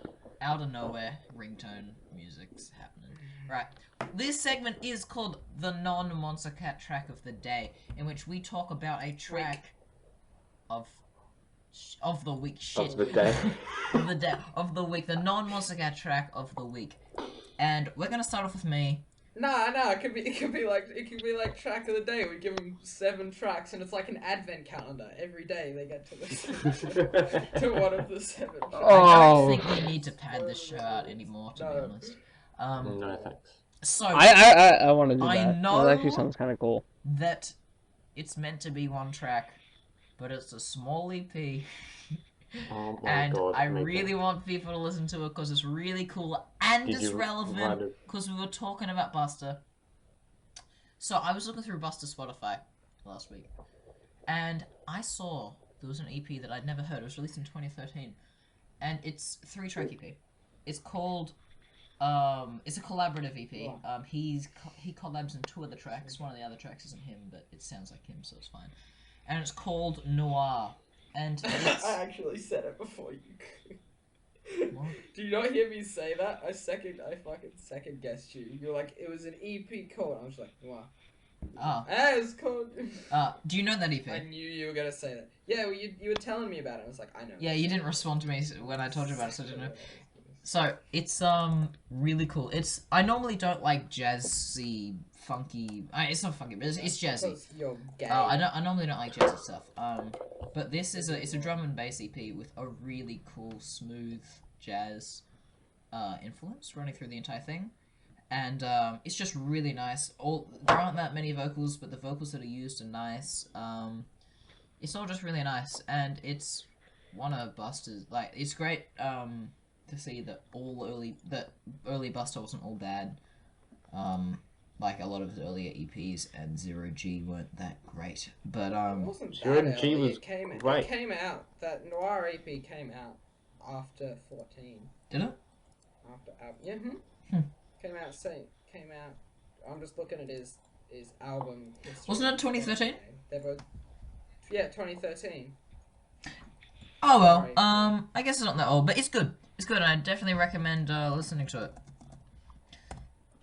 out of nowhere, ringtone music's happening. Right. This segment is called the Non-Monstercat track of the day, in which we talk about a track of the week. Shit. Of the day. of the week. The Non-Monstercat track of the week. And we're gonna start off with me. No, it could be like track of the day. We give them 7 tracks, and it's like an advent calendar. Every day they get to listen to one of the 7 tracks. I Oh. don't think we need to pad this show out anymore, to be honest. No thanks. So I want to do I that. know- That actually sounds kind of cool. that it's meant to be one track, but it's a small EP. Oh my And god. I Mika. really want people to listen to it because it's really cool and Did it's you relevant write it? because we were talking about Bustre. So I was looking through Bustre Spotify last week, and I saw there was an EP that I'd never heard. It was released in 2013, and it's 3-track EP. It's called it's a collaborative EP. He collabs in 2 of the tracks. One of the other tracks isn't him, but it sounds like him, so it's fine. And it's called Noir. And it's... I actually said it before you. What? Do you not hear me say that? I fucking second guessed you. You're like, it was an EP called. I was like, wow. Oh. It's called. Do you know that EP? I knew you were gonna say that. Yeah, well, you were telling me about it. I was like, I know. Yeah, you didn't respond to me when I told you about it, so I didn't know. So it's really cool. I normally don't like jazzy, funky. It's not funky, but it's jazzy. Because you're gay. I normally don't like jazzy stuff. But this is it's a drum and bass EP with a really cool, smooth jazz influence running through the entire thing, and it's just really nice. There aren't that many vocals, but the vocals that are used are nice. It's all just really nice, and it's one of Buster's. Like, it's great to see that early Bustre wasn't all bad. Like a lot of his earlier EPs and 0G weren't that great, but It wasn't Sure, that G early. was It came out. That Noir EP came out after 14. did it? Yeah. Hmm. Came out. I'm just looking at his album history. Wasn't it 2013? They both. Yeah, 2013. Oh well, Sorry. I guess it's not that old, but it's good. It's good, and I definitely recommend listening to it.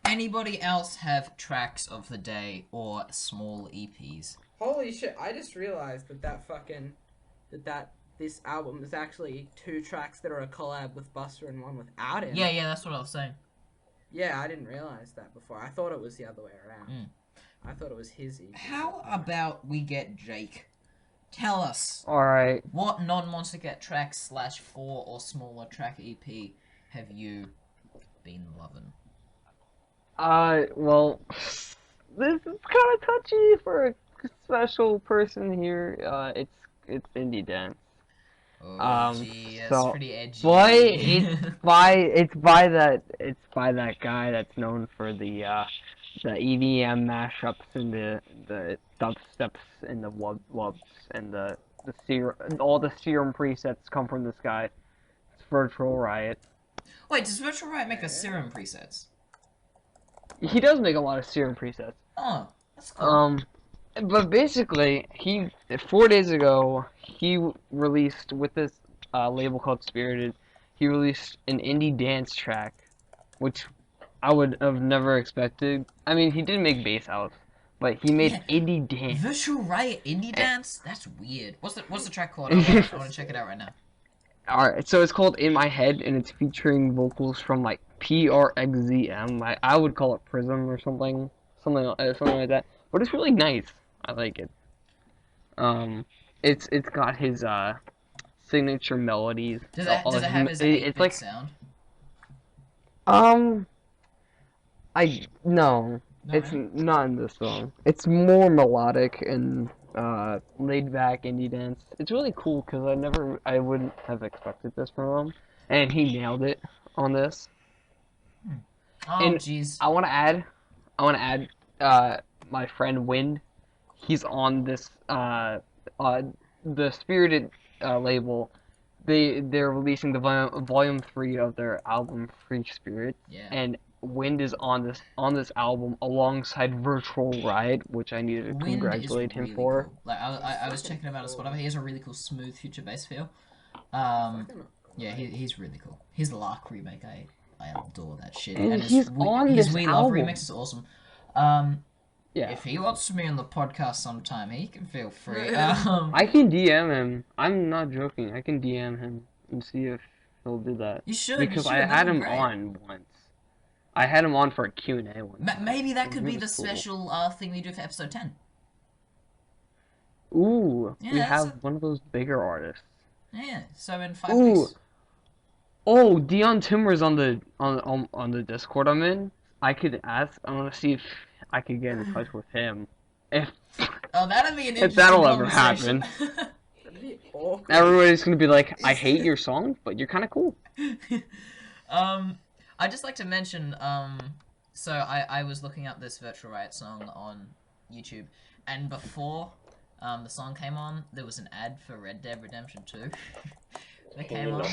Anybody else have tracks of the day or small EPs? Holy shit! I just realized that this album is actually 2 tracks that are a collab with Bustre and 1 without him. Yeah, that's what I was saying. Yeah, I didn't realize that before. I thought it was the other way around. Mm. I thought it was his EP. How about we get Jake? Tell us Alright. what Non-Monstercat track /4 or smaller track EP have you been loving? Well, this is kind of touchy for a special person here. It's indie dance. Oh, gee, that's so- pretty edgy. But it's by that guy that's known for the EDM mashups and the dubsteps and the wubs and the serum, all the serum presets come from this guy. It's Virtual Riot. Wait, does Virtual Riot make a serum presets? He does make a lot of serum presets. Oh, that's cool. But basically, 4 days ago, he released with this label called Spirited. He released an indie dance track, which I would have never expected. I mean, he did make bass outs, but he made indie dance. Virtual Riot indie dance? That's weird. What's the track called? I want to check it out right now. Alright, so it's called In My Head, and it's featuring vocals from like PRXZM. I would call it Prism or something like that. But it's really nice. I like it. It's got his signature melodies. Does it have his 8-bit it's like sound? no, No, it's right? not in this song. It's more melodic and laid back indie dance. It's really cool because I wouldn't have expected this from him, and he nailed it on this. Oh, and jeez. I want to add my friend Wind. He's on this the Spirited label, they're releasing the volume 3 of their album Free Spirit, Yeah. and Wind is on this album alongside Virtual Riot, which I need to Wind congratulate is him really for. cool. Like I was checking him out on Spotify. He has a really cool smooth future bass feel. Yeah, he's really cool. His Lark remake, I adore that shit. And his he's on his this We Love album. remix is awesome. Yeah. If he wants me on the podcast sometime, he can feel free. I can DM him. I'm not joking. I can DM him and see if he'll do that. You should. Because you should. I had That'd be him great. on once. I had him on for a Q&A once. Maybe that could be It the was cool. special thing we do for episode 10. Ooh, Yeah, we that's have a- one of those bigger artists. Yeah. So in 5 Ooh. weeks. Oh, Dion Timmer's on the Discord I'm in. I could ask. I want to see if I could get in touch with him. If Oh, that'd be an If interesting that'll ever conversation. That'd be awkward. everybody's gonna be like, I hate your song, but you're kind of cool. I'd just like to mention, so I was looking up this Virtual Riot song on YouTube, and before the song came on, there was an ad for Red Dead Redemption 2 that came on,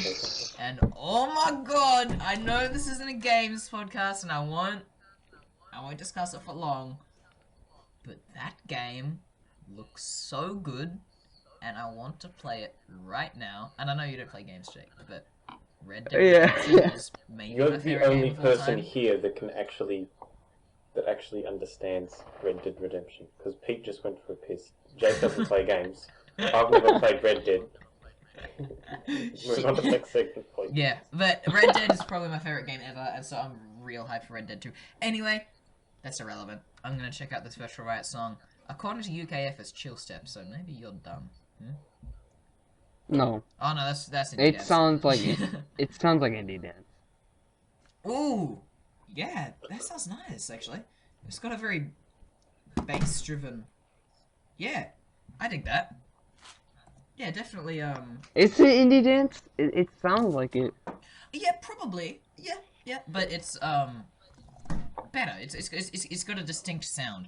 and oh my god, I know this isn't a games podcast, and I won't discuss it for long, but that game looks so good, and I want to play it right now, and I know you don't play games, Jake, but Red Dead Redemption is maybe You're my the favorite only game of all person time. here that actually understands Red Dead Redemption. Because Pete just went for a piss. Jake doesn't play games. I've never played Red Dead. Move on to the next segment, please. Yeah, but Red Dead is probably my favorite game ever, and so I'm real hyped for Red Dead 2. Anyway, that's irrelevant. I'm gonna check out this Virtual Riot song. According to UKF, it's Chill Step, so maybe you're dumb. No, Oh no, that's indie it dance. sounds like it sounds like indie dance. Ooh, yeah, that sounds nice actually. It's got a very bass-driven. Yeah, I dig that. Yeah, definitely. It's an indie dance. It sounds like it. Yeah, probably. Yeah, but it's better. It's got a distinct sound.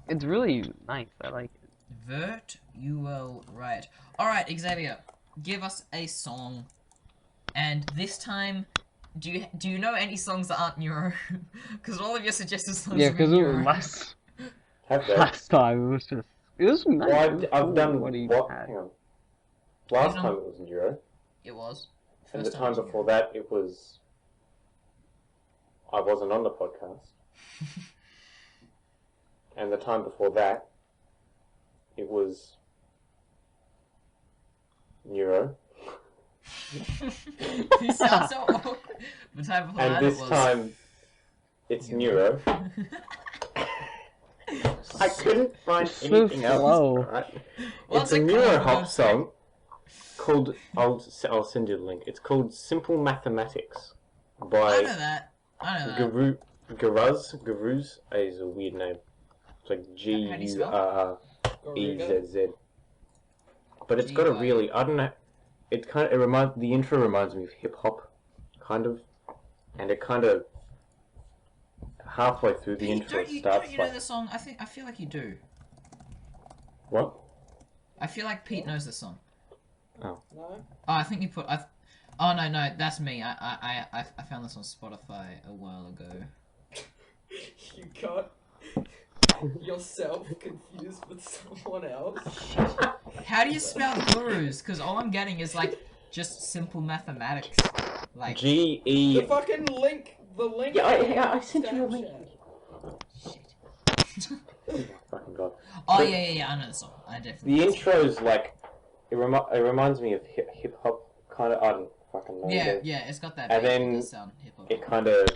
It's really nice. I like it. Virtual Riot. All right, Xavier, give us a song. And this time, do you know any songs that aren't Neuro? Because all of your suggested songs. Yeah, have been because Neuro. last time it was nice. Well, It was I've cool done what he what? had. Hang on. Last Hang time on. it was Euro, It was. and First the time it was before that it was. I wasn't on the podcast, and the time before that, it was. Neuro, You sound so awkward. The time before and that this it was. time, it's Neuro. I couldn't find So anything else. slow. Right? What's It's a it Neuro called? hop song called. I'll send you the link. It's called "Simple Mathematics" I know by that. I know that. Gerruzz is a weird name. It's like How do you spell Gerruzz. But it's got a really, I don't know. The intro reminds me of hip hop, kind of, and it kind of halfway through the intro it starts Don't you know like this song? I feel like you do. what? I feel like Pete knows this song. No? Oh, I think you put. Oh no, that's me. I found this on Spotify a while ago. You got yourself confused with someone else. How do you spell Gerruzz? Because all I'm getting is like just simple mathematics. Like The G-E... fucking link. The link. Yeah, I sent you a link. shit. Oh, fucking god. Oh But- yeah. I know the song. I definitely. The intro's like, it reminds me of hip hop, kind of, I don't fucking know. Yeah. It's got that. And beat, then it does sound hip hop. It kind of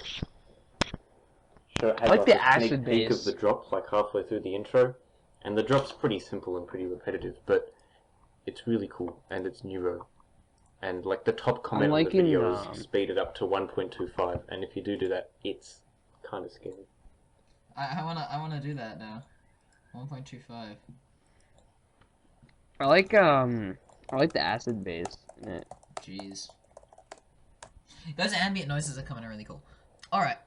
had like the a acid sneak peek bass. of the drop like halfway through the intro, and the drop's pretty simple and pretty repetitive, but it's really cool and it's neuro. And like the top comment on the liking, video is speeded up to 1.25, and if you do that, it's kind of scary. I wanna do that now. 1.25. I like the acid bass in it. Jeez. Those ambient noises are coming in really cool. Alright,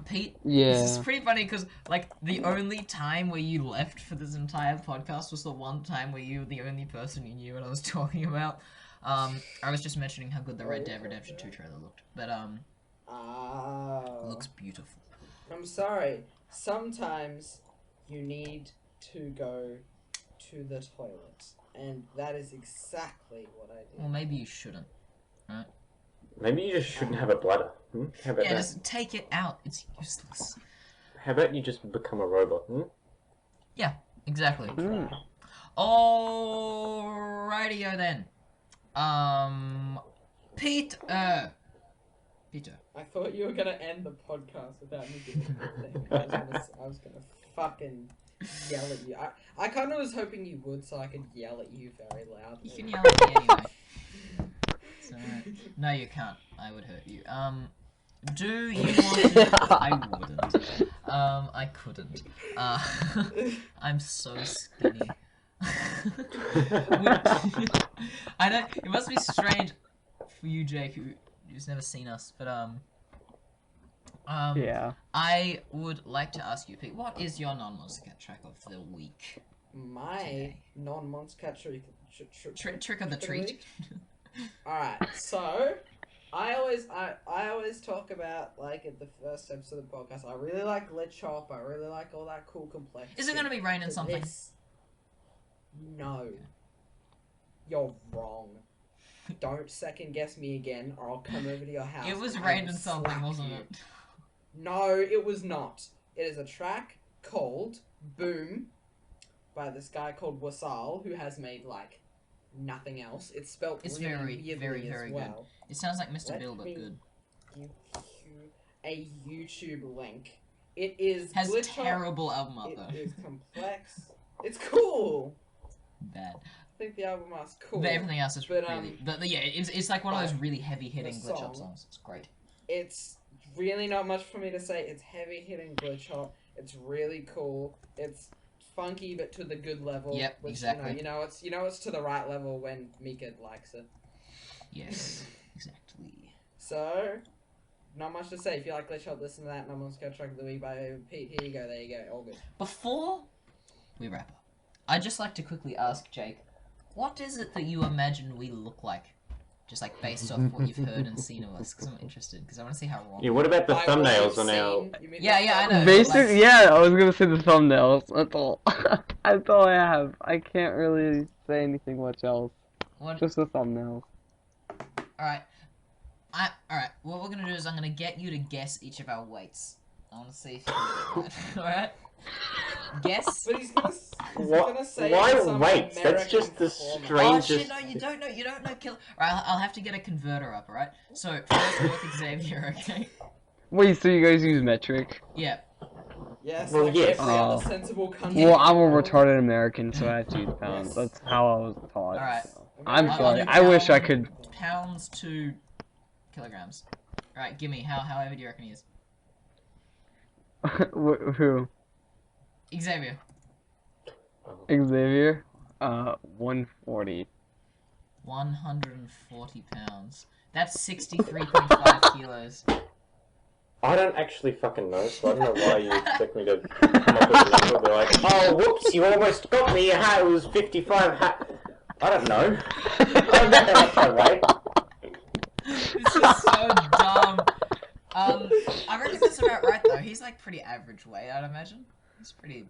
Pete, this is Yeah. pretty funny because, like, the only time where you left for this entire podcast was the one time where you were the only person who knew what I was talking about. I was just mentioning how good the Red Dead Redemption 2 trailer looked, but, Oh. it looks beautiful. I'm sorry. Sometimes you need to go to the toilet, and that is exactly what I did. Well, maybe you shouldn't. Maybe you just shouldn't have a bladder. How about Yeah, that? just take it out. It's useless. How about you just become a robot? Yeah, exactly. Mm. Alrightio then. Peter. I thought you were gonna end the podcast without me doing anything. I was gonna fucking yell at you. I kind of was hoping you would, so I could yell at you very loudly. You can yell at me anyway. It's alright. No, you can't. I would hurt you. Do you want to... I wouldn't. I couldn't. I'm so skinny. I know, it must be strange for you, Jake, who's never seen us, but, Yeah. I would like to ask you, Pete, what is your non-Monstercat track of the week? My Today. non-Monstercat trick Trick of the treat? Alright, so I always talk about, like, at the first episode of the podcast, I really like Glitch Hop, I really like all that cool complexity. Is it gonna be raining something? No. You're wrong. Don't second guess me again, or I'll come over to your house. It was and raining slap something, wasn't you. it? No, it was not. It is a track called Boom by this guy called WSAHL, who has made, like, nothing else. It's spelled It's really very, weirdly very, as very well. good. It sounds like Mr. Let Bill, but me good. Give you a YouTube link. It is Has Glitch Hop. terrible album art, It though. is complex. It's cool. Bad. I think the album art's cool. But everything else is But, really... But yeah, it's like one of those really heavy-hitting the glitch up song- songs. It's great. It's really not much for me to say. It's heavy hitting glitch hop. It's really cool. It's funky, but to the good level. Yep, which, exactly. You know, it's to the right level when Mika likes it. Yes, exactly. So, not much to say. If you like glitch hop, listen to that. Non-Monstercat track of the week by Pete. Here you go. There you go. All good. Before we wrap up, I'd just like to quickly ask Jake, what is it that you imagine we look like? Just like based off what you've heard and seen of us, because I'm interested, because I want to see how wrong. Yeah, what about the By what thumbnails you've on our... seen, you mean Yeah, the yeah, I know. thumbnails? Basically, yeah, I was gonna say the thumbnails. That's all. That's all I have. I can't really say anything much else. What? Just the thumbnails. Alright. Alright, what we're gonna do is I'm gonna get you to guess each of our weights. I want to see if you can get that. Alright? Guess. But he's gonna say Why some weights? That's American just the performer. Oh strangest... shit, no, you don't know killer. Alright, I'll have to get a converter up, alright? So, first with Xavier, okay? Wait, so you guys use metric? Yeah. Yes, Well, like yes. every Oh. other sensible country. Well, I'm a retarded American, so I have to use pounds. Yes. That's how I was taught. Alright. so. I'm I'll sorry. do I wish I pound- could. Pounds to kilograms. Alright, gimme. However do you reckon he is? Who? Xavier. Xavier? 140. 140 pounds. That's 63.5 kilos. I don't actually fucking know, so I don't know why you expect me to come up with a number. Be like, oh, whoops, you almost got me. It was 55. I don't know. I don't know how much I weigh. This is so dumb. I reckon that's about right though. He's like pretty average weight, I'd imagine. He's pretty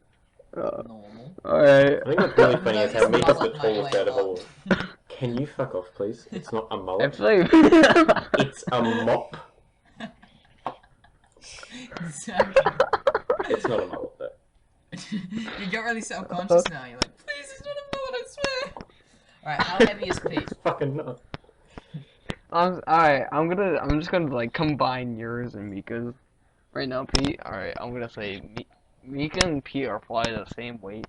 normal. Alright. I think what's really funny is how His Mika's the mullet might tallest weigh out a of all. lot. Can you fuck off, please? It's not a I mullet. feel like. It's a mop. Exactly. It's not a mullet, though. You get really self-conscious now. You're like, please, it's not a mullet, I swear. Alright, how heavy is Pete? It's fucking not. Alright, I'm just gonna like combine yours and Mika's right now, Pete. Alright, I'm gonna say Mika and Pete are probably the same weight.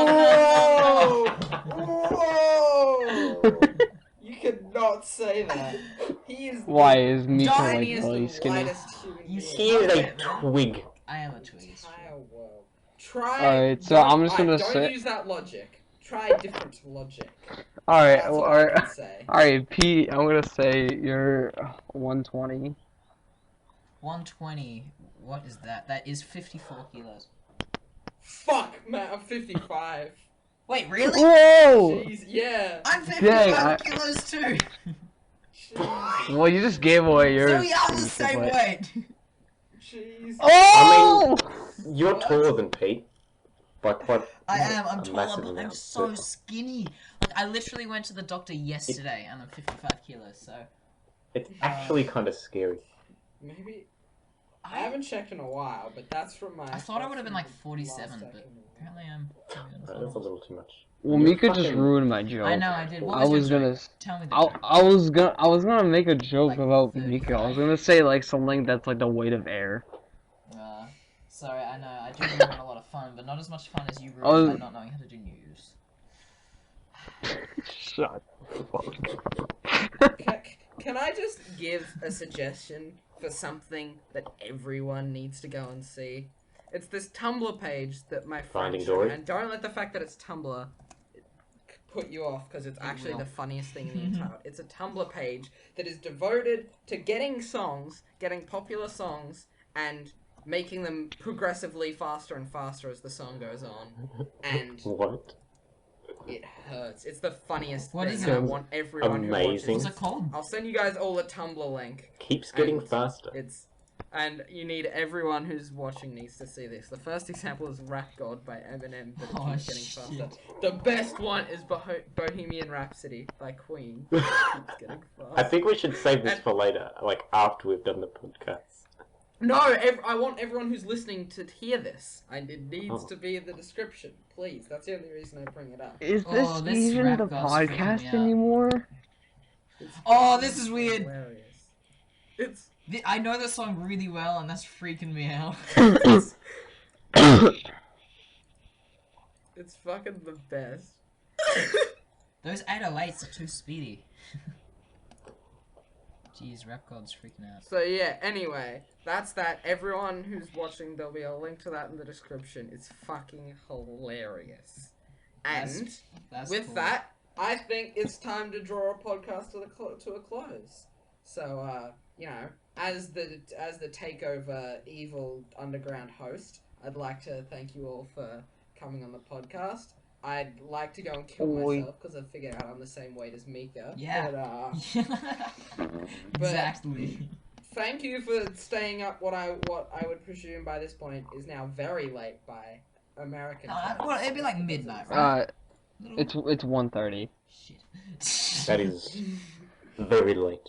Whoa! Whoa! You could not say that. He is. Why is Mika Darn, like He is really the skinny? lightest human You being He is a twig. I am a twig. It's true. entire world. Try. Alright, so don't- I'm just gonna don't say- use that logic. Try different logic. Alright, That's what I can say. alright, Pete, I'm gonna say you're 120. 120. What is that? That is 54 kilos. Fuck, man, I'm 55. Wait, really? Whoa! Jeez, yeah. I'm 55 Dang, kilos too. Jeez. Well, you just gave away your. So we are the same weight. Jeez. Oh! You're taller than Pete. By quite I am. a I'm taller, massive but I'm amount, so but skinny. Like I literally went to the doctor yesterday, and I'm 55 kilos. So it's actually kind of scary. Maybe. I haven't checked in a while, but that's from my. I thought I would have been like last 47, but second. apparently I'm. That's a little too much. Well, You're Mika just fucking- ruined my joke. I know I did. What I was your gonna. joke? Tell me the I, joke. I was gonna make a joke Like about 35. Mika. I was gonna say like something that's like the weight of air. Sorry, I know I do ruin a lot of fun, but not as much fun as you ruin Oh. by not knowing how to do news. Shut the fuck Can I just give a suggestion for something that everyone needs to go and see? It's this Tumblr page that my friend Finding showed, Dory? and don't let the fact that it's Tumblr put you off, because it's actually will. the funniest thing in the entire. It's a Tumblr page that is devoted to getting popular songs, and making them progressively faster and faster as the song goes on. And What? it hurts. It's the funniest What thing. is and I it? want everyone who Amazing. watches. What's it called? I'll send you guys all a Tumblr link. Keeps getting And faster. And you need everyone who's watching needs to see this. The first example is Rap God by Eminem, but it Oh, keeps getting faster. shit. The best one is Bohemian Rhapsody by Queen. It keeps getting faster. I think we should save this And- for later, like after we've done the podcast. No, I want everyone who's listening to hear this. And it needs Oh. to be in the description. Please, that's the only reason I bring it up. Is Oh, this this even rap the god's freaking me podcast out. anymore? It's Oh, this is weird. hilarious. It's I know this song really well, and that's freaking me out. it's fucking the best. Those 808s are too speedy. Jeez, Rap God's freaking out. So yeah, anyway, that's that. Everyone who's watching, there'll be a link to that in the description. It's fucking hilarious. And That's with cool. that, I think it's time to draw a podcast to a close. So you know, as the takeover evil underground host, I'd like to thank you all for coming on the podcast. I'd like to go and kill Oi. myself because I figured out I'm the same weight as Mika. Yeah. But, Exactly. thank you for staying up. What I would presume by this point is now very late by American time. Well, it'd be like midnight, right? It's 1:30. Shit. That is very late.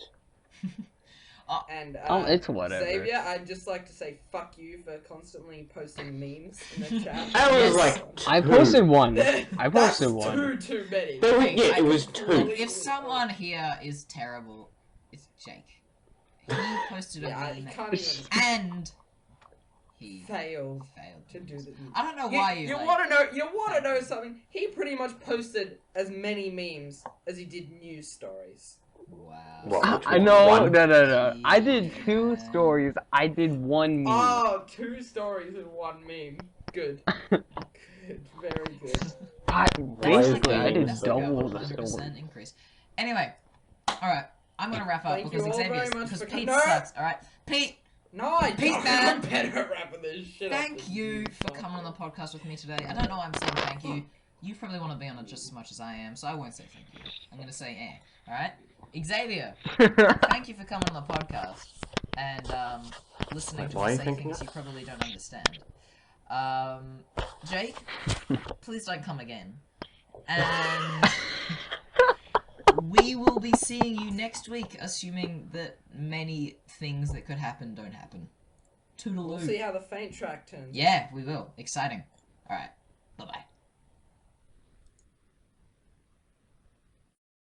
And It's whatever. Xavier, I'd just like to say fuck you for constantly posting memes in the chat. That was Yes. like two. I posted one. I That's posted one. too many. There was- Hey, yeah, I it was completely- two. If someone here is terrible, it's Jake. He posted a Yeah, I meme, can't even and he failed failed to do the. I don't know why you like, want to know something? He pretty much posted as many memes as he did news stories. Wow. What? I know. One? No. I did 2 stories. I did 1 meme. Oh, 2 stories and 1 meme. Good. Good. Very good. Basically, Why I is did it double the 100% story. increase. Anyway, alright, I'm gonna wrap up Thank you because all Xavier's, very much because for Pete no! sucks, alright? Pete, No, I Peace, don't. man. I'm better at rapping this shit. up thank than you for fuck. coming on the podcast with me today. I don't know why I'm saying thank you. You probably want to be on it just as much as I am, so I won't say thank you. I'm gonna say alright? Xavier, thank you for coming on the podcast and listening to Why are me you say thanking things us? you probably don't understand. Jake, please don't come again. And we will be seeing you next week, assuming that many things that could happen don't happen. Toodaloo. We'll see how the faint track turns. Yeah, we will. Exciting. Alright. Bye-bye.